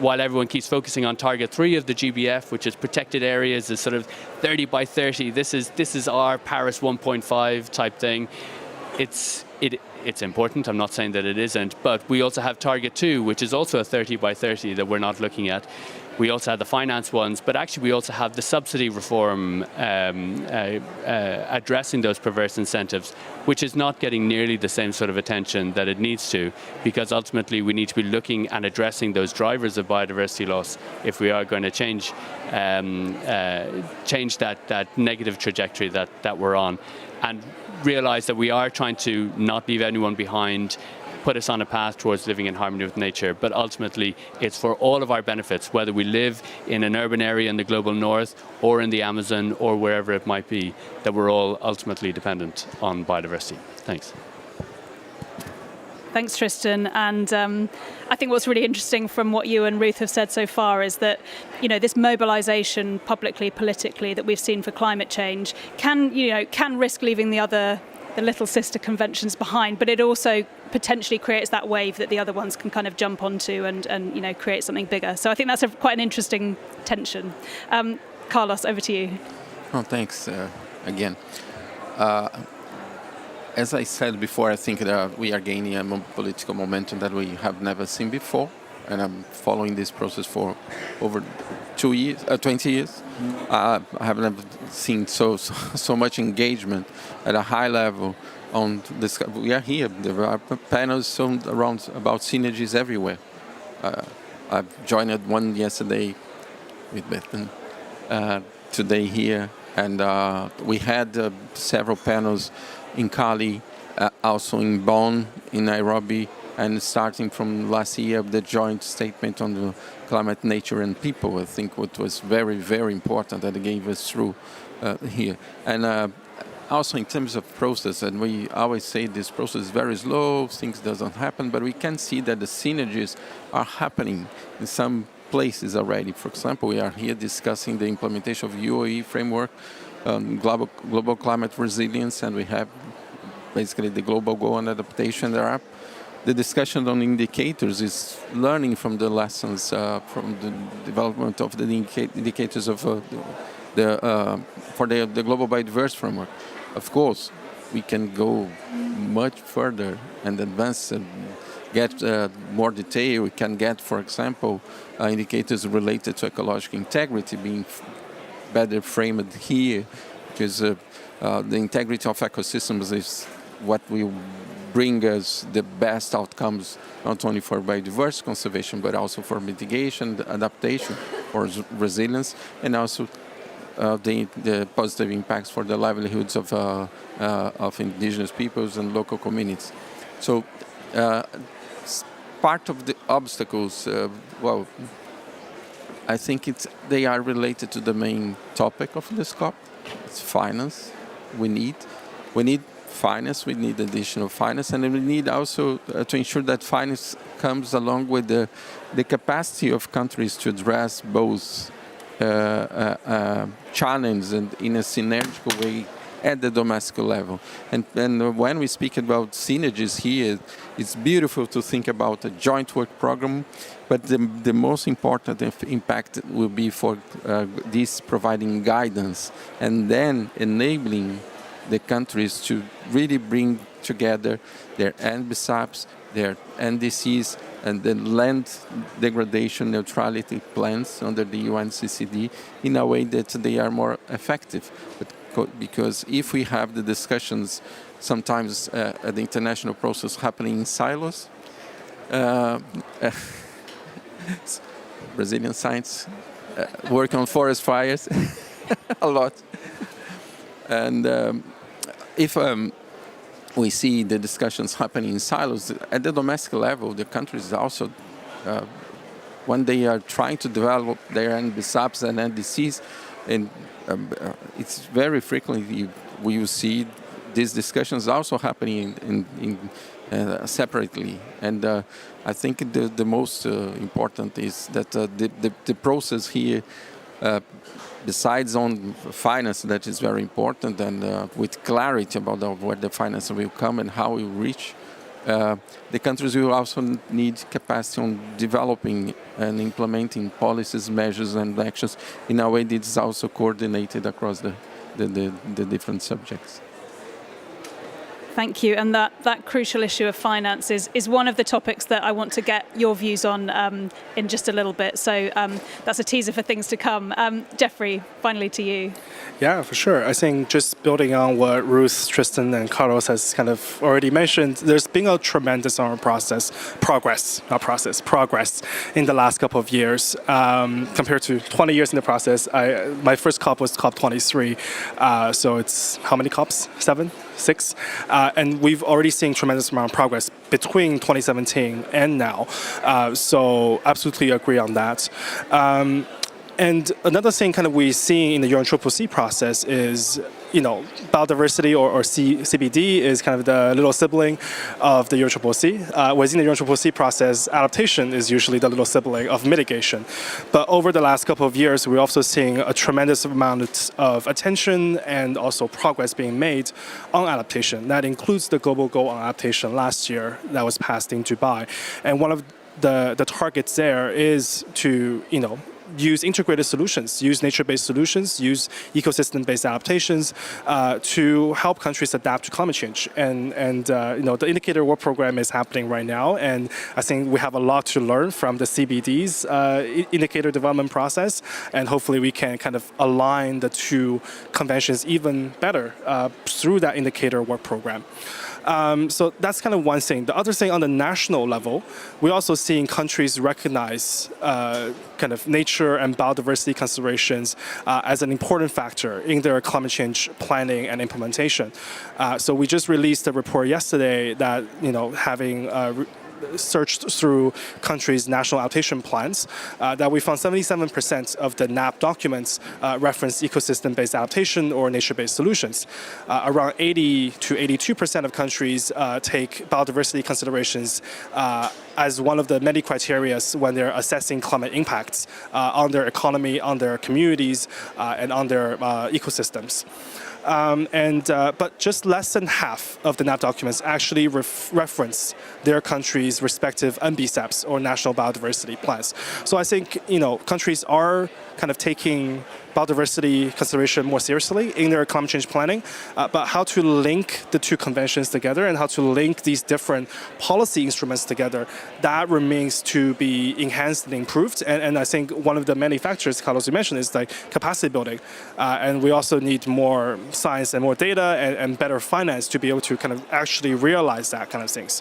while everyone keeps focusing on target 3 of the GBF, which is protected areas, is sort of 30 by 30, this is our Paris 1.5 type thing. It's important, I'm not saying that it isn't, but we also have target 2, which is also a 30 by 30 that we're not looking at. We also have the finance ones, but actually we also have the subsidy reform addressing those perverse incentives, which is not getting nearly the same sort of attention that it needs to, because ultimately we need to be looking and addressing those drivers of biodiversity loss if we are going to change that negative trajectory that we're on, and realize that we are trying to not leave anyone behind, put us on a path towards living in harmony with nature. But ultimately, it's for all of our benefits, whether we live in an urban area in the global north or in the Amazon or wherever it might be, that we're all ultimately dependent on biodiversity. Thanks. Thanks, Tristan. And I think what's really interesting from what you and Ruth have said so far is that, this mobilization publicly, politically, that we've seen for climate change can risk leaving the little sister conventions behind, but it also potentially creates that wave that the other ones can kind of jump onto and create something bigger. So I think that's quite an interesting tension. Carlos, over to you. Oh, thanks again. As I said before, I think that we are gaining a political momentum that we have never seen before, and I'm following this process for over 20 years. I have never seen so much engagement at a high level on this. We are here. There are panels around about synergies everywhere. I've joined one yesterday with Bethan, today here, and we had several panels in Cali, also in Bonn, in Nairobi, and starting from last year, the joint statement on the climate, nature, and people, I think what was very, very important that gave us through here. And also in terms of process, and we always say this process is very slow, things doesn't happen, but we can see that the synergies are happening in some places already. For example, we are here discussing the implementation of UOE framework, global climate resilience, and we have basically the global goal on adaptation. The discussion on indicators is learning from the lessons from the development of the indicators of for the global biodiversity framework. Of course, we can go much further and advance and get more detail. We can get, for example, indicators related to ecological integrity being better framed here, because the integrity of ecosystems is what will bring us the best outcomes, not only for biodiversity conservation, but also for mitigation, adaptation, or resilience, and also the positive impacts for the livelihoods of indigenous peoples and local communities. So part of the obstacles, well, I think they are related to the main topic of this COP. It's finance. We need finance, we need additional finance, and we need also to ensure that finance comes along with the capacity of countries to address both challenges and in a synergical way at the domestic level. And when we speak about synergies here, it's beautiful to think about a joint work program, but the most important impact will be for this providing guidance and then enabling the countries to really bring together their NBSAPs, their NDCs, and the land degradation neutrality plans under the UNCCD in a way that they are more effective. Because if we have the discussions sometimes at the international process happening in silos, Brazilian science work on forest fires a lot. And if we see the discussions happening in silos, at the domestic level, the countries also, when they are trying to develop their NBSAPs and NDCs, and it's very frequently we will see these discussions also happening separately. And I think the most important is that the process here, besides on finance, that is very important, and with clarity about where the finance will come and how it will reach, the countries will also need capacity on developing and implementing policies, measures, and actions in a way that is also coordinated across the different subjects. Thank you. And that crucial issue of finance is one of the topics that I want to get your views on in just a little bit. So that's a teaser for things to come. Jeffrey, finally to you. Yeah, for sure. I think just building on what Ruth, Tristan, and Carlos has kind of already mentioned, there's been a tremendous amount of progress in the last couple of years. Compared to 20 years in the process, my first COP was COP23. So it's how many COPs? 7? 6? And we've already seen tremendous amount of progress between 2017 and now. So absolutely agree on that. And another thing kind of we're seeing in the UNFCCC process is, biodiversity or CBD is kind of the little sibling of the UNFCCC. Within the UNFCCC process, adaptation is usually the little sibling of mitigation. But over the last couple of years, we're also seeing a tremendous amount of attention and also progress being made on adaptation. That includes the global goal on adaptation last year that was passed in Dubai. And one of the targets there is to, use integrated solutions, use nature-based solutions, use ecosystem-based adaptations to help countries adapt to climate change. And the indicator work program is happening right now, and I think we have a lot to learn from the CBD's indicator development process, and hopefully we can kind of align the two conventions even better through that indicator work program. So that's kind of one thing. The other thing on the national level, we're also seeing countries recognize kind of nature and biodiversity considerations as an important factor in their climate change planning and implementation. So we just released a report yesterday that, having searched through countries' national adaptation plans that we found 77% of the NAP documents reference ecosystem-based adaptation or nature-based solutions. Around 80 to 82% of countries take biodiversity considerations as one of the many criteria when they're assessing climate impacts on their economy, on their communities, and on their ecosystems. But just less than half of the NAP documents actually reference their country's respective NBCCPs or national biodiversity plans. So I think countries are kind of taking biodiversity consideration more seriously in their climate change planning, but how to link the two conventions together and how to link these different policy instruments together, that remains to be enhanced and improved. And I think one of the many factors, Carlos, you mentioned, is like capacity building. And we also need more science and more data and better finance to be able to kind of actually realize that kind of things.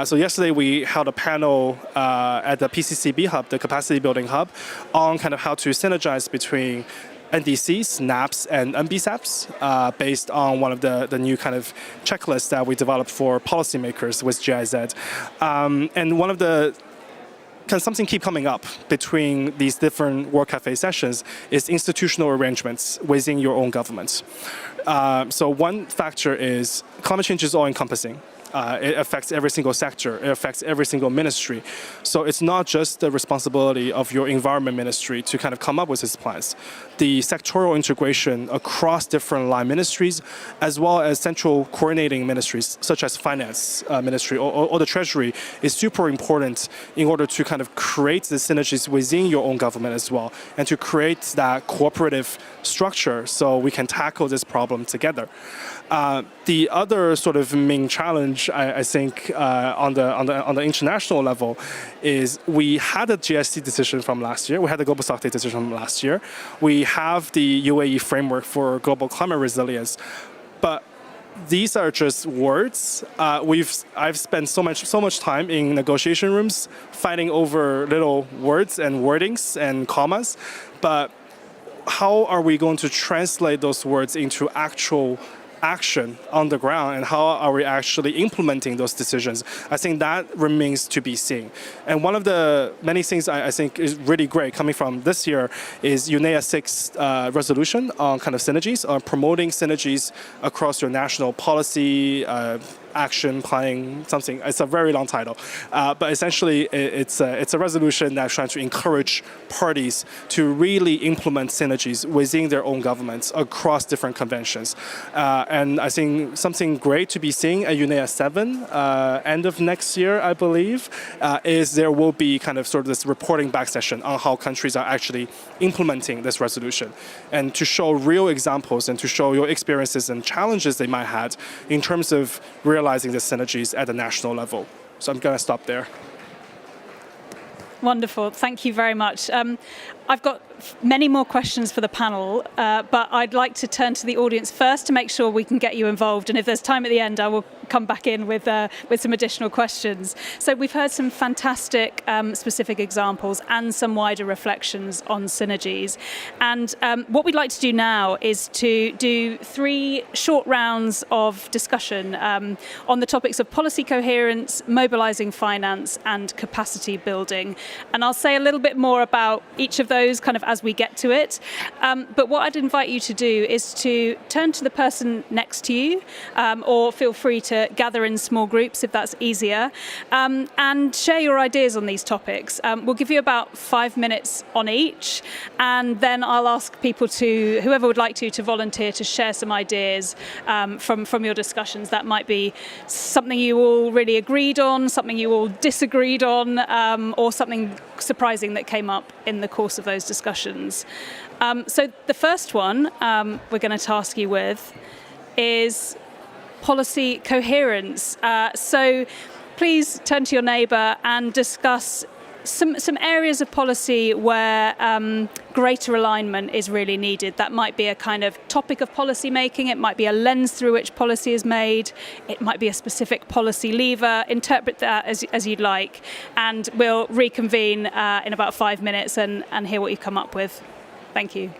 So yesterday we held a panel at the PCCB hub, the capacity building hub, on kind of how to synergize between NDCs, NAPs, and NBCCPs based on one of the new kind of checklists that we developed for policymakers with GIZ. And one of the something keep coming up between these different World Cafe sessions is institutional arrangements within your own government. So one factor is climate change is all-encompassing. It affects every single sector. It affects every single ministry. So it's not just the responsibility of your environment ministry to kind of come up with these plans. The sectoral integration across different line ministries, as well as central coordinating ministries, such as finance ministry or the treasury, is super important in order to kind of create the synergies within your own government as well, and to create that cooperative structure so we can tackle this problem together. The other sort of main challenge, I think, on the international level, is we had a GST decision from last year. We had the Global Stock Take decision from last year. We have the UAE framework for global climate resilience, but these are just words. I've spent so much time in negotiation rooms fighting over little words and wordings and commas, but how are we going to translate those words into actual action on the ground, and how are we actually implementing those decisions? I think that remains to be seen. And one of the many things I think is really great coming from this year is UNEA 6 resolution on kind of synergies, on promoting synergies across your national policy, action planning, something. It's a very long title, but essentially it's a resolution that's trying to encourage parties to really implement synergies within their own governments across different conventions. And I think something great to be seeing at UNEA 7 end of next year, I believe, is there will be kind of sort of this reporting back session on how countries are actually implementing this resolution, and to show real examples and to show your experiences and challenges they might have in terms of realizing the synergies at the national level. So I'm going to stop there. Wonderful. Thank you very much. I've got many more questions for the panel, but I'd like to turn to the audience first to make sure we can get you involved. And if there's time at the end, I will come back in with some additional questions. So we've heard some fantastic specific examples and some wider reflections on synergies. And what we'd like to do now is to do 3 short rounds of discussion on the topics of policy coherence, mobilizing finance, and capacity building. And I'll say a little bit more about each of those kind of as we get to it. But what I'd invite you to do is to turn to the person next to you, or feel free to gather in small groups if that's easier, and share your ideas on these topics. We'll give you about 5 minutes on each, and then I'll ask people to, whoever would like to volunteer to share some ideas from your discussions. That might be something you all really agreed on, something you all disagreed on, or something surprising that came up in the course of those discussions. So the first one we're going to task you with is policy coherence. So please turn to your neighbour and discuss some areas of policy where greater alignment is really needed. That might be a kind of topic of policy making, it might be a lens through which policy is made, it might be a specific policy lever. Interpret that as you'd like, and we'll reconvene in about 5 minutes and hear what you've come up with. Thank you.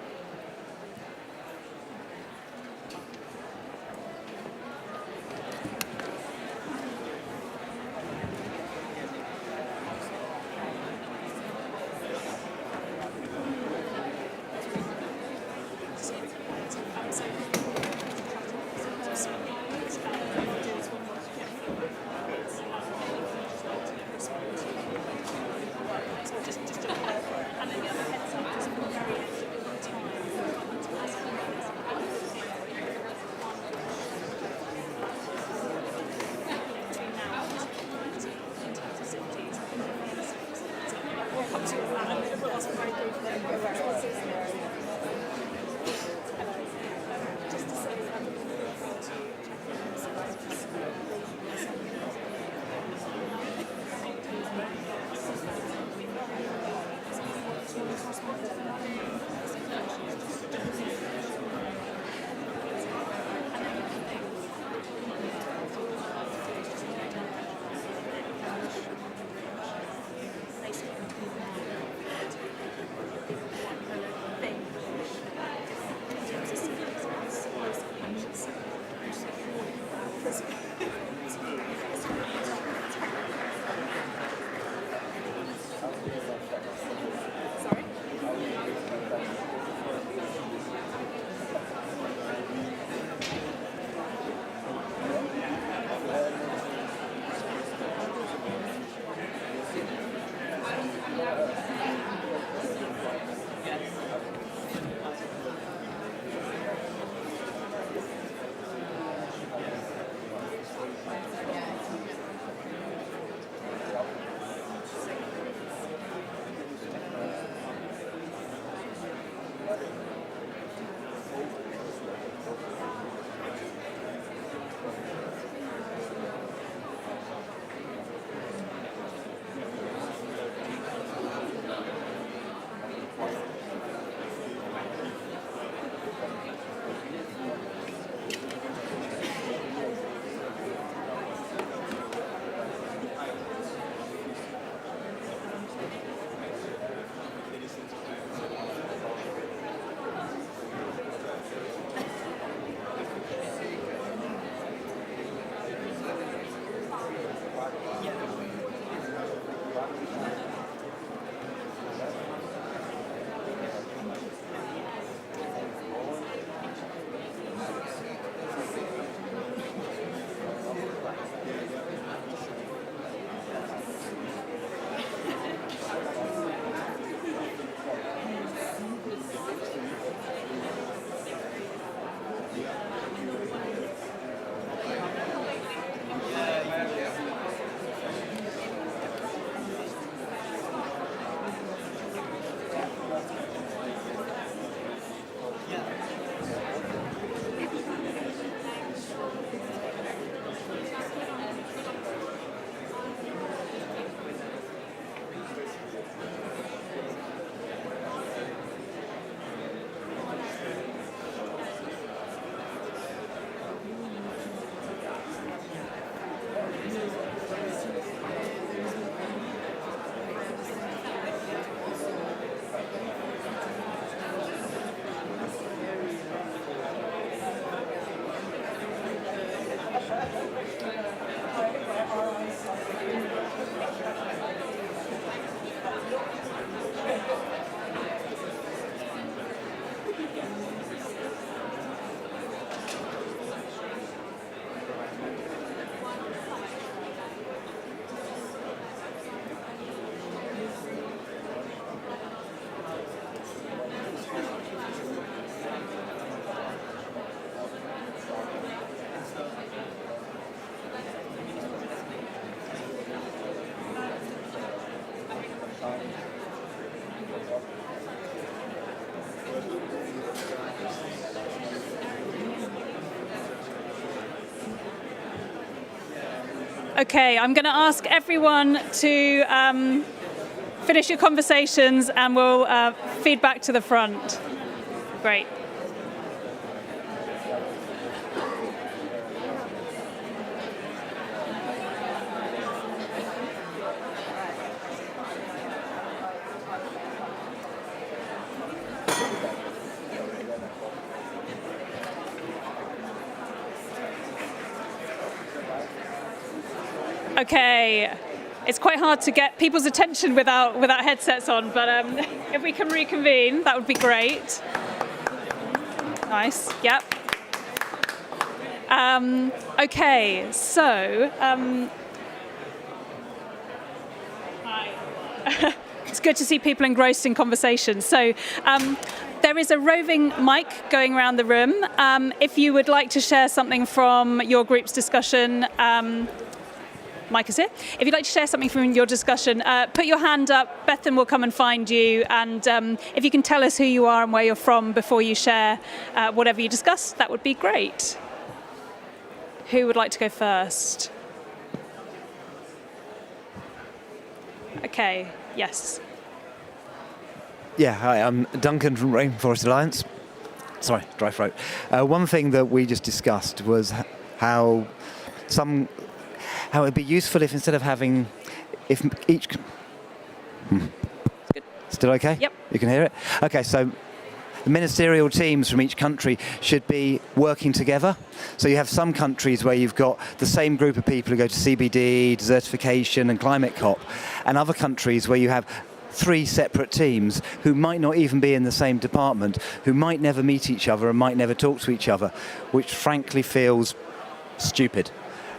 Okay, I'm going to ask everyone to finish your conversations and we'll feed back to the front. Great. Okay, it's quite hard to get people's attention without headsets on, but if we can reconvene, that would be great. Nice, yep. Okay, so, hi. It's good to see people engrossed in conversation. So, there is a roving mic going around the room. If you would like to share something from your group's discussion, Mike is here. If you'd like to share something from your discussion, put your hand up. Bethan will come and find you. And if you can tell us who you are and where you're from before you share whatever you discuss, that would be great. Who would like to go first? Okay, yes. Yeah, hi, I'm Duncan from Rainforest Alliance. Sorry, dry throat. One thing that we just discussed was how it'd be useful if instead of having, if each... Still okay? Yep. You can hear it? Okay, so the ministerial teams from each country should be working together. So you have some countries where you've got the same group of people who go to CBD, desertification and climate COP, and other countries where you have 3 separate teams who might not even be in the same department, who might never meet each other and might never talk to each other, which frankly feels stupid.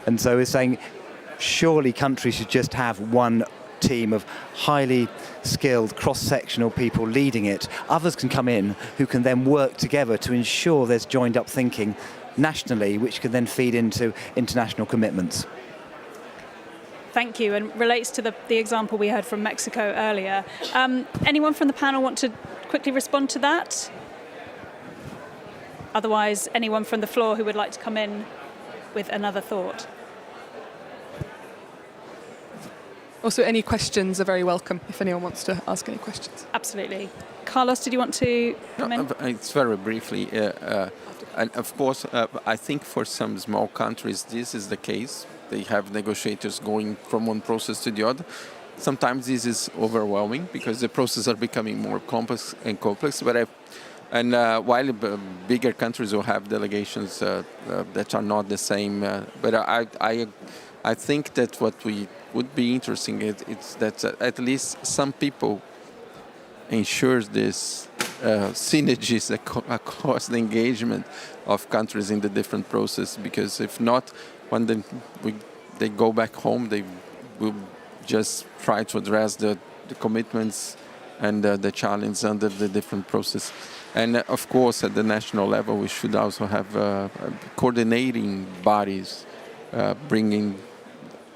And so we're saying surely countries should just have one team of highly skilled cross-sectional people leading it. Others can come in who can then work together to ensure there's joined up thinking nationally, which can then feed into international commitments. Thank you, and relates to the example we heard from Mexico earlier. Anyone from the panel want to quickly respond to that? Otherwise, anyone from the floor who would like to come in with another thought? Also, any questions are very welcome if anyone wants to ask any questions. Absolutely. Carlos, did you want to come in? It's very briefly. And of course, I think for some small countries, this is the case. They have negotiators going from one process to the other. Sometimes this is overwhelming because the processes are becoming more complex. But while bigger countries will have delegations that are not the same, but I think that what would be interesting is that at least some people ensures this synergies across the engagement of countries in the different process. Because if not, when they go back home, they will just try to address the commitments and the challenge under the different process. And of course, at the national level, we should also have coordinating bodies, bringing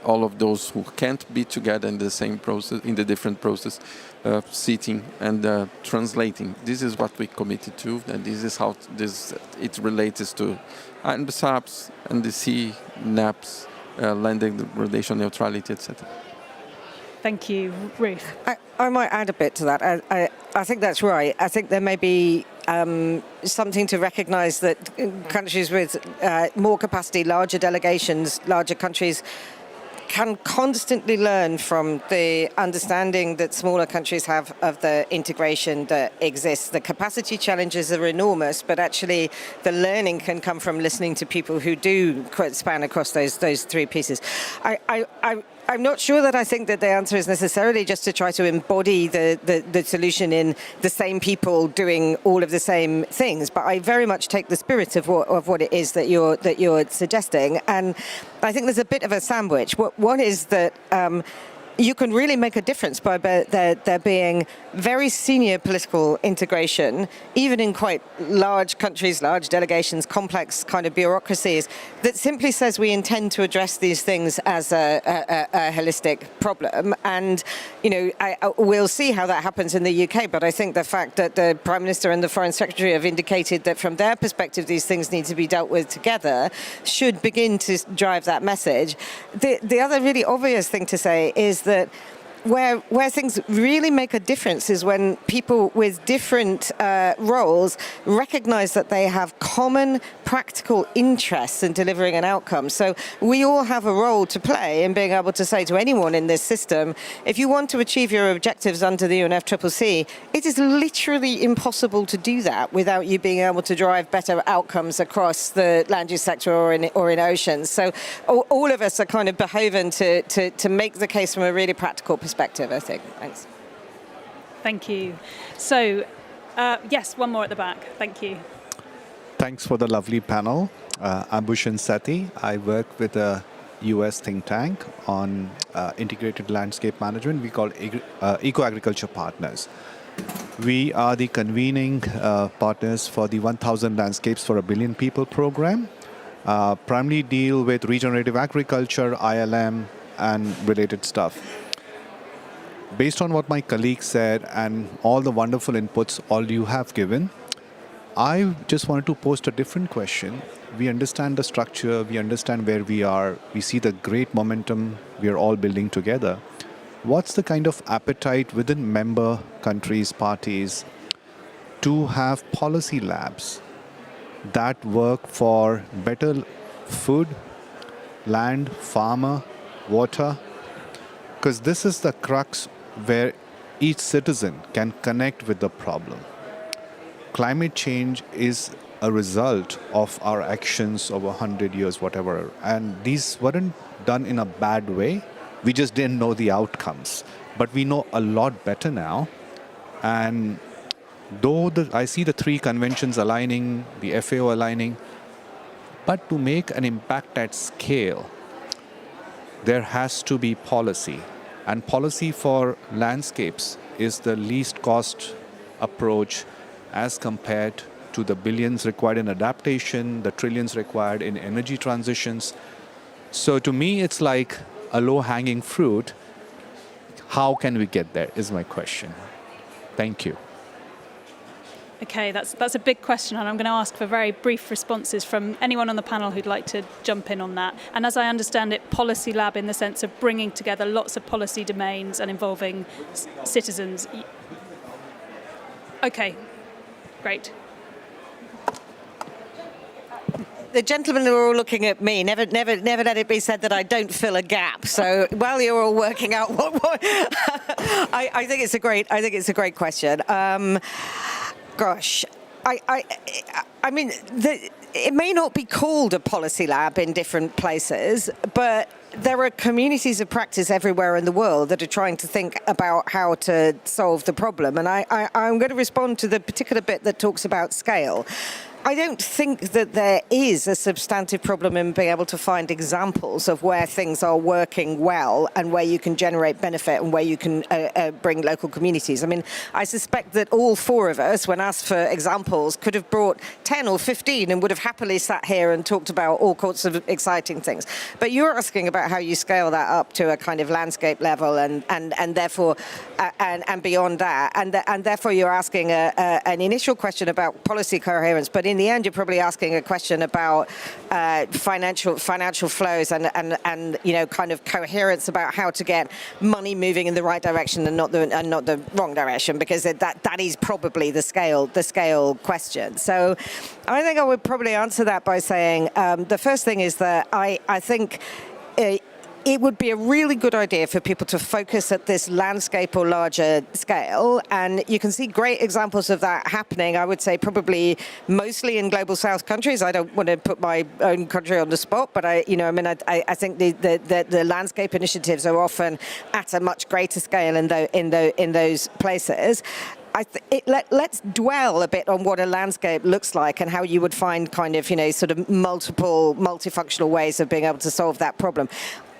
all of those who can't be together in the same process, in the different process, sitting and translating. This is what we committed to, and this is how it relates to NBSAPs, NDC, NAPs, land degradation neutrality, etc. Thank you. Ruth? I might add a bit to that. I think that's right. I think there may be something to recognise that countries with more capacity, larger delegations, larger countries, can constantly learn from the understanding that smaller countries have of the integration that exists. The capacity challenges are enormous, but actually the learning can come from listening to people who do span across those 3 pieces. I'm not sure that I think that the answer is necessarily just to try to embody the solution in the same people doing all of the same things, but I very much take the spirit of what it is that you're suggesting, and I think there's a bit of a sandwich. One is that you can really make a difference by there being very senior political integration, even in quite large countries, large delegations, complex kind of bureaucracies, that simply says we intend to address these things as a holistic problem. And, we'll see how that happens in the UK, but I think the fact that the Prime Minister and the Foreign Secretary have indicated that from their perspective these things need to be dealt with together should begin to drive that message. The other really obvious thing to say is that where things really make a difference is when people with different roles recognize that they have common practical interests in delivering an outcome. So we all have a role to play in being able to say to anyone in this system, if you want to achieve your objectives under the UNFCCC, it is literally impossible to do that without you being able to drive better outcomes across the land use sector or in oceans. So all of us are kind of beholden to make the case from a really practical perspective, I think. Thanks. Thank you. So, yes, one more at the back. Thank you. Thanks for the lovely panel. I'm Bhushan Sethi. I work with a US think tank on integrated landscape management. We call Eco-Agriculture Partners. We are the convening partners for the 1,000 Landscapes for a Billion People program. Primarily deal with regenerative agriculture, ILM, and related stuff. Based on what my colleague said and all the wonderful inputs all you have given, I just wanted to post a different question. We understand the structure, we understand where we are, we see the great momentum we are all building together. What's the kind of appetite within member countries, parties, to have policy labs that work for better food, land, farmer, water? Because this is the crux where each citizen can connect with the problem. Climate change is a result of our actions over 100 years, whatever. And these weren't done in a bad way. We just didn't know the outcomes. But we know a lot better now. And though I see the three conventions aligning, the FAO aligning, but to make an impact at scale, there has to be policy. And policy for landscapes is the least cost approach as compared to the billions required in adaptation, the trillions required in energy transitions. So to me, it's like a low-hanging fruit. How can we get there is my question. Thank you. Okay, that's a big question, and I'm going to ask for very brief responses from anyone on the panel who'd like to jump in on that. And as I understand it, policy lab in the sense of bringing together lots of policy domains and involving citizens. Okay, great. The gentlemen are all looking at me. Never let it be said that I don't fill a gap. So while you're all working out what I think it's a great question. Gosh, I mean, it may not be called a policy lab in different places, but there are communities of practice everywhere in the world that are trying to think about how to solve the problem. And I'm going to respond to the particular bit that talks about scale. I don't think that there is a substantive problem in being able to find examples of where things are working well and where you can generate benefit and where you can bring local communities. I mean, I suspect that all four of us, when asked for examples, could have brought 10 or 15 and would have happily sat here and talked about all sorts of exciting things. But you're asking about how you scale that up to a kind of landscape level and therefore and beyond that. And therefore you're asking an initial question about policy coherence, but in the end, you're probably asking a question about financial flows and kind of coherence about how to get money moving in the right direction and not the wrong direction, because that is probably the scale question. So I think I would probably answer that by saying the first thing is that I think it would be a really good idea for people to focus at this landscape or larger scale. And you can see great examples of that happening, I would say probably mostly in global south countries. I don't want to put my own country on the spot, but I think the landscape initiatives are often at a much greater scale in those places. Let's dwell a bit on what a landscape looks like and how you would find kind of, sort of multifunctional ways of being able to solve that problem.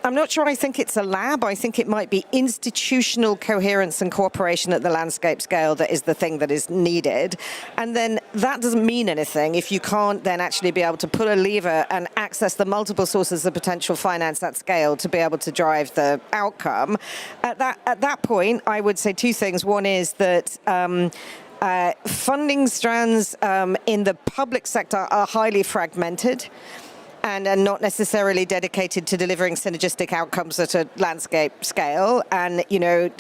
I'm not sure I think it's a lab. I think it might be institutional coherence and cooperation at the landscape scale that is the thing that is needed. And then that doesn't mean anything if you can't then actually be able to pull a lever and access the multiple sources of potential finance at scale to be able to drive the outcome. At that point, I would say two things. One is that funding strands in the public sector are highly fragmented and are not necessarily dedicated to delivering synergistic outcomes at a landscape scale. And, you know,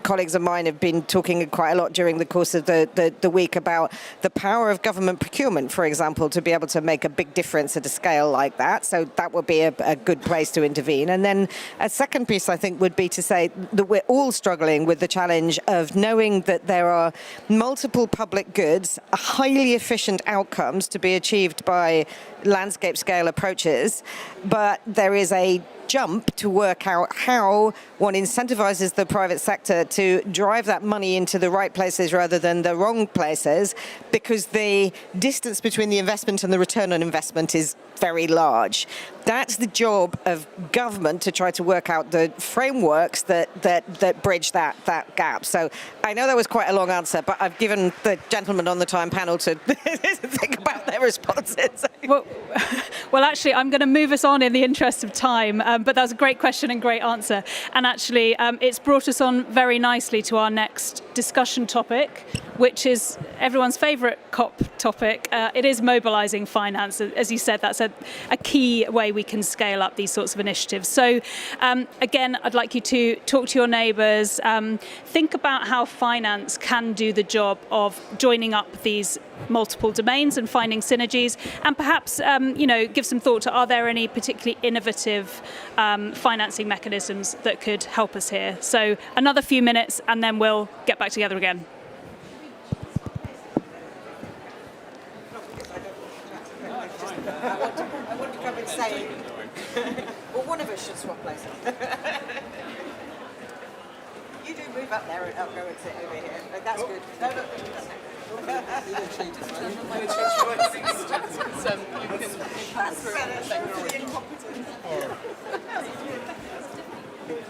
colleagues of mine have been talking quite a lot during the course of the week about the power of government procurement, for example, to be able to make a big difference at a scale like that. So that would be a good place to intervene. And then a second piece, I think, would be to say that we're all struggling with the challenge of knowing that there are multiple public goods, highly efficient outcomes to be achieved by landscape scale approaches, but there is a jump to work out how one incentivizes the private sector to drive that money into the right places rather than the wrong places, because the distance between the investment and the return on investment is very large. That's the job of government, to try to work out the frameworks that bridge that gap. So I know that was quite a long answer, but I've given the gentleman on the time panel to think about their responses. Well, actually, I'm going to move us on in the interest of time, but that was a great question and great answer. And actually, it's brought us on very nicely to our next discussion topic, which is everyone's favourite COP topic. It is mobilising finance. As you said, that's a key way we can scale up these sorts of initiatives. So again, I'd like you to talk to your neighbours, think about how finance can do the job of joining up these multiple domains and finding synergies, and perhaps give some thought to, are there any particularly innovative financing mechanisms that could help us here? So another few minutes and then we'll get back together again. I want to come and say, well, one of us should swap places. You do move up there and I'll go and sit over here. Like, that's good. No, no,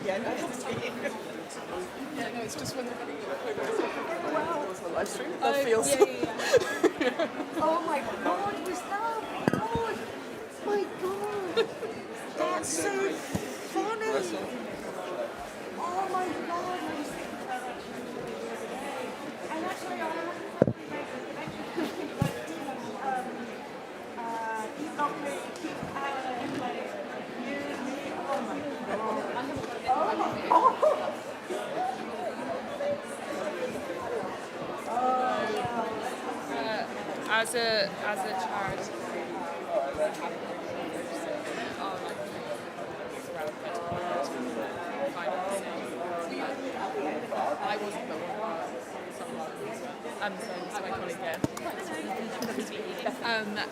yeah, nice to see you. Yeah, no, it's just when there was a live stream. That feels. Oh my God, was that? Oh my God. That's so funny. Oh my God. And actually, I not me. Oh my God. Oh. As a charity. I wasn't the one. So it's my colleague here.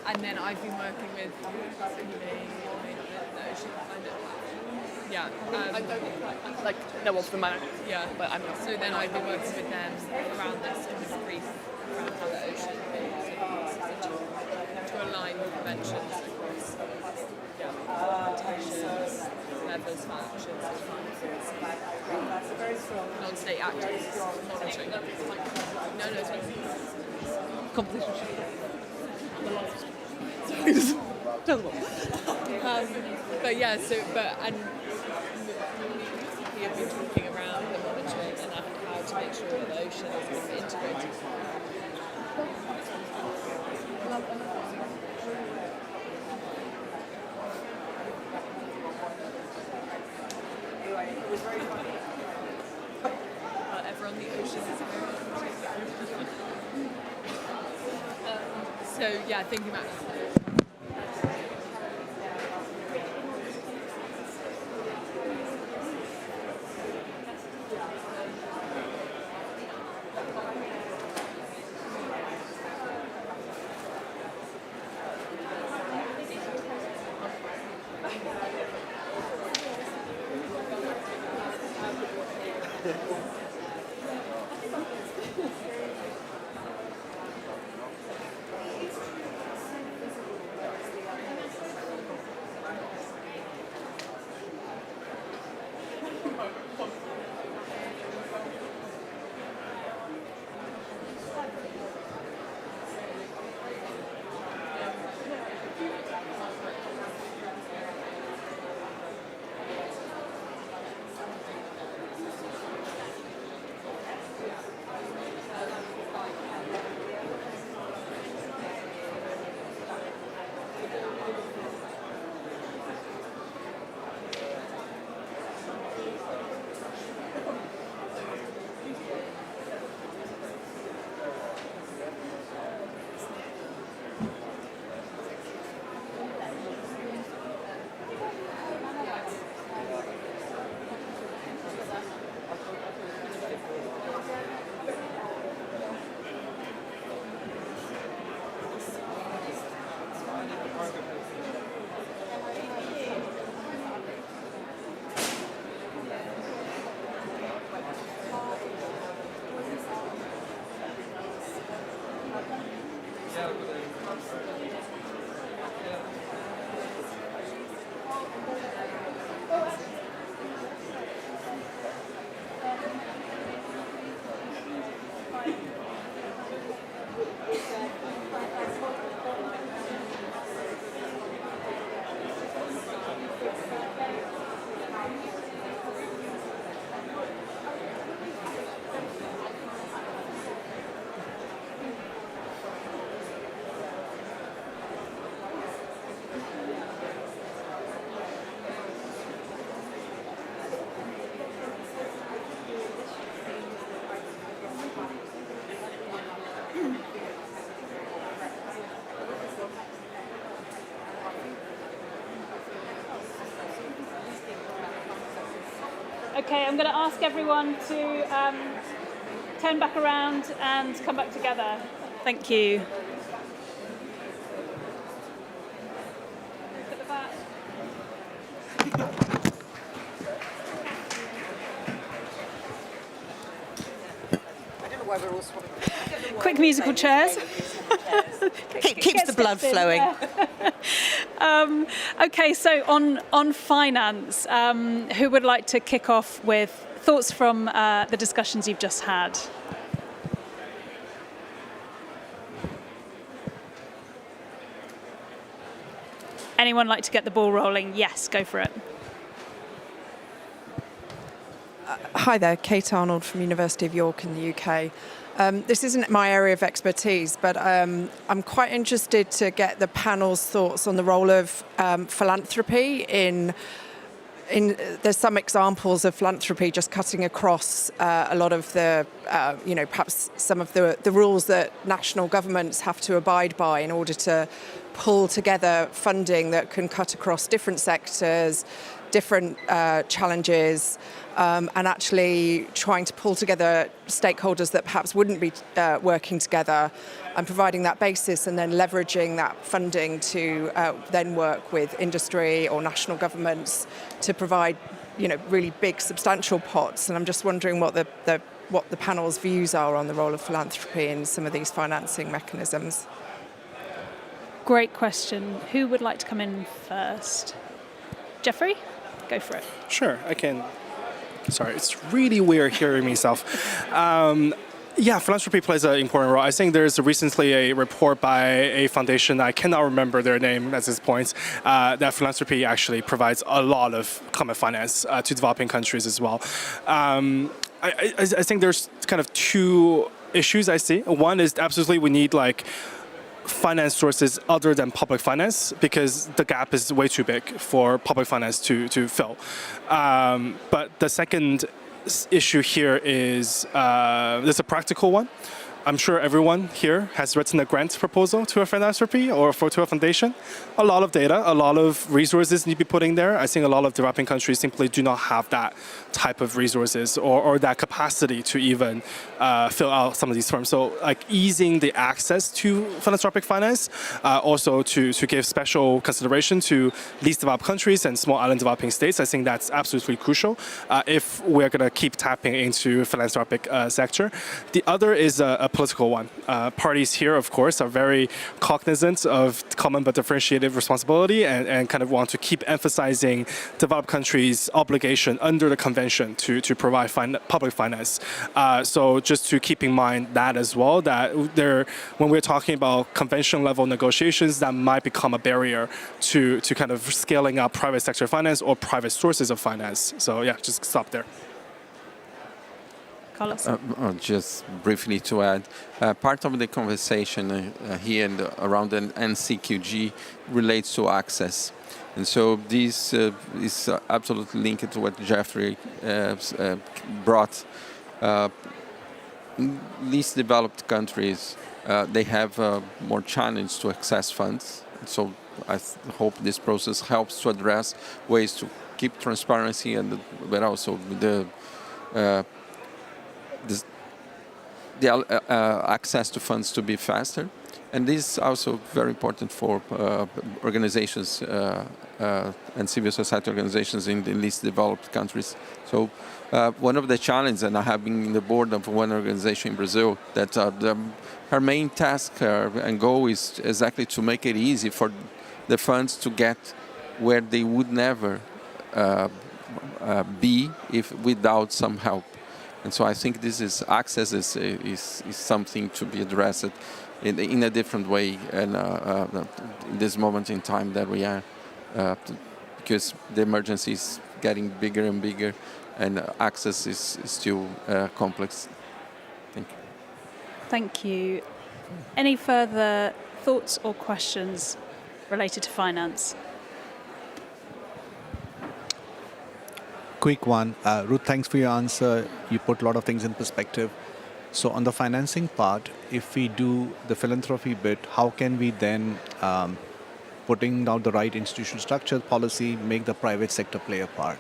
And then I've been working with I don't know of the man. Yeah, but I'm not. So then I've been working with them around this kind of brief around how the ocean to align the conventions across limitations, levels of actions, non-state actors monitoring. No, it's not. Competition. But yeah, and we have been talking around the monitoring and how to make sure that the ocean is integrated. Anyway, it was very funny. Whatever on the ocean is very so yeah, thinking about Okay, I'm going to ask everyone to turn back around and come back together. Thank you. At the back. I don't know why we're all swapping. Quick musical chairs. Keeps the blood flowing. Okay, so on finance, who would like to kick off with thoughts from the discussions you've just had? Anyone like to get the ball rolling? Yes, go for it. Hi there, Kate Arnold from University of York in the UK. This isn't my area of expertise, but I'm quite interested to get the panel's thoughts on the role of philanthropy in there's some examples of philanthropy just cutting across a lot of the, perhaps some of the rules that national governments have to abide by in order to pull together funding that can cut across different sectors, different challenges, and actually trying to pull together stakeholders that perhaps wouldn't be working together and providing that basis and then leveraging that funding to then work with industry or national governments to provide, really big, substantial pots. And I'm just wondering what the panel's views are on the role of philanthropy in some of these financing mechanisms. Great question. Who would like to come in first? Jeffrey, go for it. Sure, I can. Sorry, it's really weird hearing myself. Yeah, philanthropy plays an important role. I think there's recently a report by a foundation, I cannot remember their name at this point, that philanthropy actually provides a lot of climate finance to developing countries as well. I think there's kind of two issues I see. One is absolutely we need finance sources other than public finance because the gap is way too big for public finance to fill. But the second issue here is there's a practical one. I'm sure everyone here has written a grant proposal to a philanthropy or to a foundation. A lot of data, a lot of resources need to be put in there. I think a lot of developing countries simply do not have that type of resources or that capacity to even fill out some of these forms. So easing the access to philanthropic finance, also to give special consideration to least developed countries and small island developing states, I think that's absolutely crucial if we're going to keep tapping into philanthropic sector. The other is a political one. Parties here, of course, are very cognizant of common but differentiated responsibility and kind of want to keep emphasizing developed countries' obligation under the convention to provide public finance. So just to keep in mind that as well, that when we're talking about convention level negotiations, that might become a barrier to kind of scaling up private sector finance or private sources of finance. So yeah, just stop there. Carlos? Just briefly to add, part of the conversation here and around the NCQG relates to access. And so this is absolutely linked to what Jeffrey brought. In least developed countries, they have more challenge to access funds. So I hope this process helps to address ways to keep transparency but also the access to funds to be faster. And this is also very important for organizations and civil society organizations in the least developed countries. So one of the challenges, and I have been in the board of one organization in Brazil, that her main task and goal is exactly to make it easy for the funds to get where they would never be without some help. And so I think this is access is something to be addressed in a different way, and in this moment in time that we are, because the emergency is getting bigger and bigger, and access is still complex. Thank you. Thank you. Any further thoughts or questions related to finance? Quick one. Ruth, thanks for your answer. You put a lot of things in perspective. So on the financing part, if we do the philanthropy bit, how can we then, putting out the right institutional structure, policy, make the private sector play a part?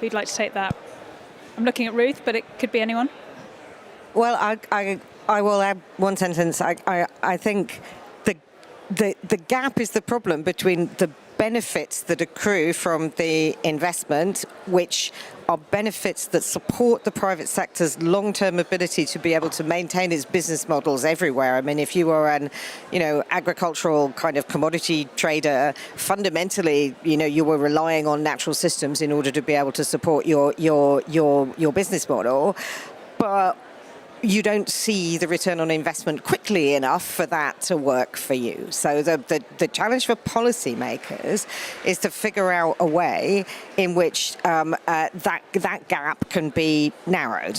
Who'd like to take that? I'm looking at Ruth, but it could be anyone. Well, I will add one sentence. I think the gap is the problem between the benefits that accrue from the investment, which are benefits that support the private sector's long-term ability to be able to maintain its business models everywhere. I mean, if you were an, agricultural kind of commodity trader, fundamentally, you were relying on natural systems in order to be able to support your business model. But you don't see the return on investment quickly enough for that to work for you. So the challenge for policymakers is to figure out a way in which that gap can be narrowed.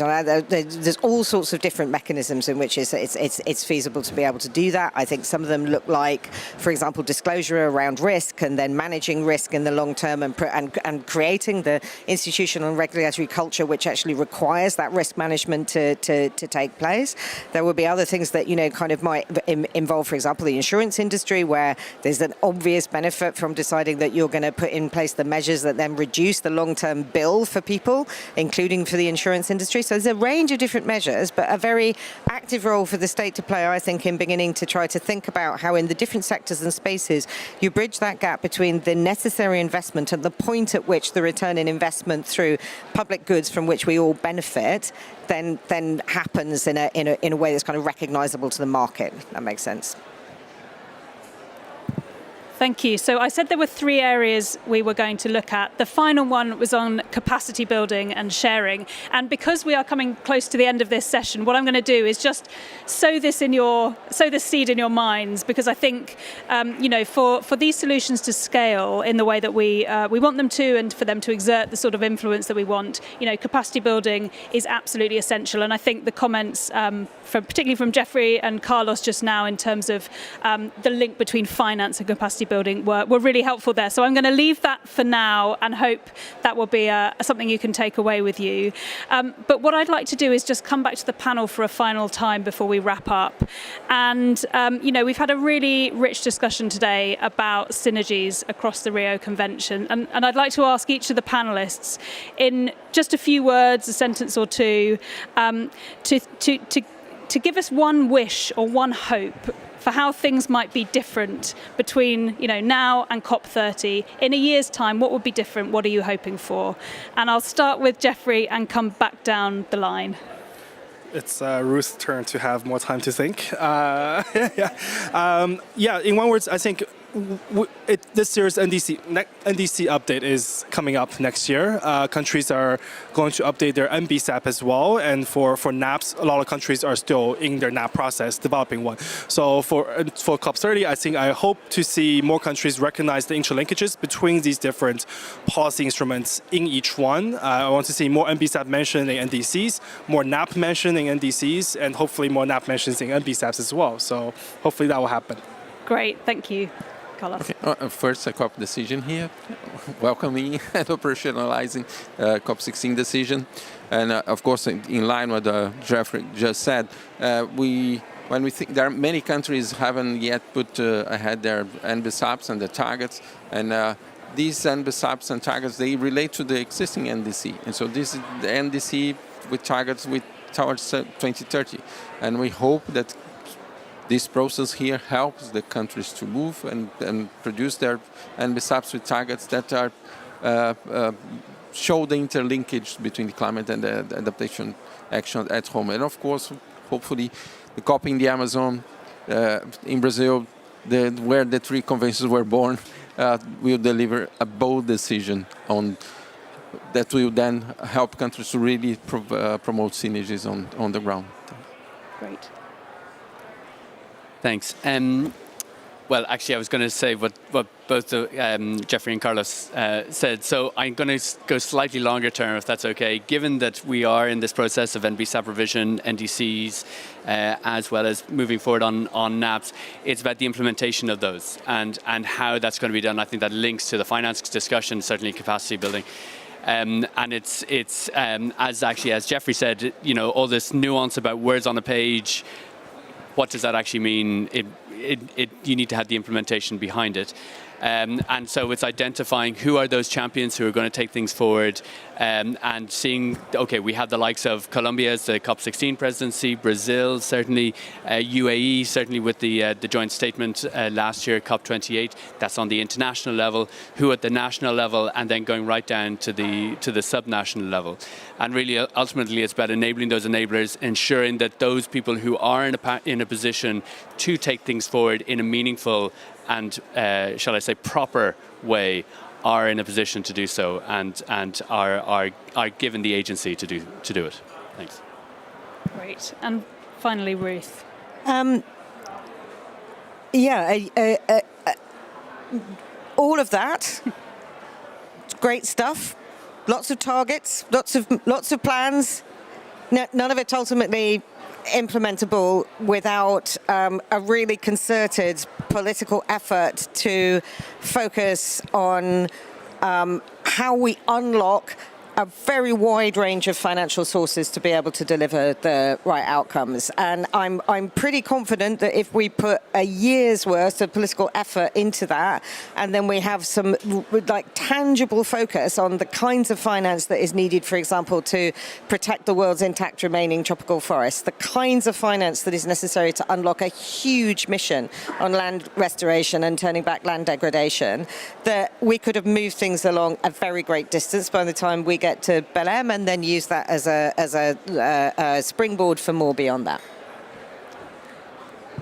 There's all sorts of different mechanisms in which it's feasible to be able to do that. I think some of them look like, for example, disclosure around risk, and then managing risk in the long term, and creating the institutional and regulatory culture which actually requires that risk management to take place. There will be other things that might involve, for example, the insurance industry, where there's an obvious benefit from deciding that you're going to put in place the measures that then reduce the long-term bill for people, including for the insurance industry. So there's a range of different measures, but a very active role for the state to play, I think, in beginning to try to think about how in the different sectors and spaces you bridge that gap between the necessary investment and the point at which the return in investment through public goods from which we all benefit then happens in a way that's kind of recognizable to the market. That makes sense. Thank you. So I said there were 3 areas we were going to look at. The final one was on capacity building and sharing. And because we are coming close to the end of this session, what I'm going to do is just sow this seed in your minds, because I think, for these solutions to scale in the way that we want them to, and for them to exert the sort of influence that we want, capacity building is absolutely essential. And I think the comments, particularly from Jeffrey and Carlos just now, in terms of the link between finance and capacity building were really helpful there. So I'm going to leave that for now and hope that will be something you can take away with you. But what I'd like to do is just come back to the panel for a final time before we wrap up. And, we've had a really rich discussion today about synergies across the Rio Convention. And I'd like to ask each of the panelists, in just a few words, a sentence or two, to give us one wish or one hope for how things might be different between now and COP30. In a year's time, what would be different? What are you hoping for? And I'll start with Jeffrey and come back down the line. It's Ruth's turn to have more time to think. In one word, I think this year's NDC update is coming up next year. Countries are going to update their NBSAP as well, and for NAPs, a lot of countries are still in their NAP process, developing one. So for COP30, I hope to see more countries recognize the interlinkages between these different policy instruments in each one. I want to see more NBSAP mentioned in NDCs, more NAP mentioned in NDCs, and hopefully more NAP mentions in NBSAPs as well. So hopefully that will happen. Great, thank you. Okay. First, a COP decision here, welcoming and operationalizing COP16 decision. And of course, in line with what Jeffrey just said, when we think there are many countries haven't yet put ahead their NBSAPs and the targets, and these NBSAPs and targets, they relate to the existing NDC. And so this is the NDC with targets towards 2030. And we hope that this process here helps the countries to move and produce their NBSAPs with targets that are show the interlinkage between the climate and the adaptation action at home. And of course, hopefully, the COP in the Amazon, in Brazil, where the three conventions were born, will deliver a bold decision on that will then help countries to really promote synergies on the ground. Great. Thanks. Well, actually, I was going to say what both Jeffrey and Carlos said. So I'm going to go slightly longer term, if that's okay. Given that we are in this process of NBSAP revision, NDCs, as well as moving forward on NAPs, it's about the implementation of those and how that's going to be done. I think that links to the finance discussion, certainly capacity building. And it's as Jeffrey said, all this nuance about words on a page. What does that actually mean? You need to have the implementation behind it. And so it's identifying who are those champions who are going to take things forward and seeing, okay, we have the likes of Colombia as the COP16 presidency, Brazil, certainly UAE, certainly with the joint statement last year, COP28, that's on the international level, who at the national level, and then going right down to the subnational level. And really, ultimately, it's about enabling those enablers, ensuring that those people who are in a position to take things forward in a meaningful and, shall I say, proper way are in a position to do so and are given the agency to do it. Thanks. Great. And finally, Ruth. All of that, great stuff. Lots of targets, lots of plans. None of it ultimately implementable without a really concerted political effort to focus on how we unlock a very wide range of financial sources to be able to deliver the right outcomes. And I'm pretty confident that if we put a year's worth of political effort into that, and then we have some tangible focus on the kinds of finance that is needed, for example, to protect the world's intact remaining tropical forests, the kinds of finance that is necessary to unlock a huge mission on land restoration and turning back land degradation, that we could have moved things along a very great distance by the time we get to Belém, and then use that as a springboard for more beyond that.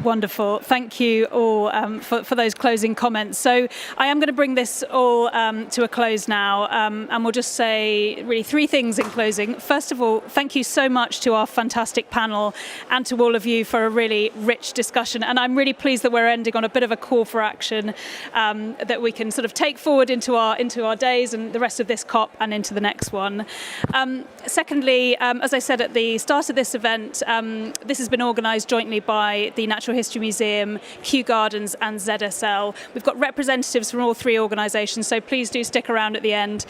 Wonderful. Thank you all for those closing comments. So I am going to bring this all to a close now, and we'll just say really three things in closing. First of all, thank you so much to our fantastic panel and to all of you for a really rich discussion. And I'm really pleased that we're ending on a bit of a call for action that we can sort of take forward into our days and the rest of this COP and into the next one. Secondly, as I said at the start of this event, this has been organised jointly by the Natural History Museum, Kew Gardens and ZSL. We've got representatives from all three organisations, so please do stick around at the end,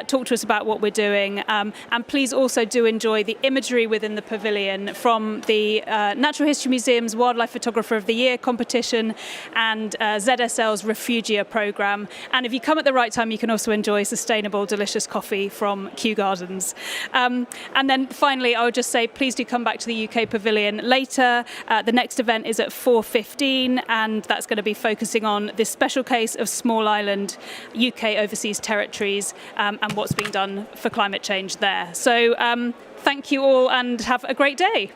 talk to us about what we're doing, and please also do enjoy the imagery within the pavilion from the Natural History Museum's Wildlife Photographer of the Year competition and ZSL's Refugia programme. And if you come at the right time, you can also enjoy sustainable, delicious coffee from Kew Gardens. And then finally, I would just say, please do come back to the UK Pavilion later. The next event is at 4:15, and that's going to be focusing on this special case of small island UK overseas territories and what's being done for climate change there. So thank you all and have a great day.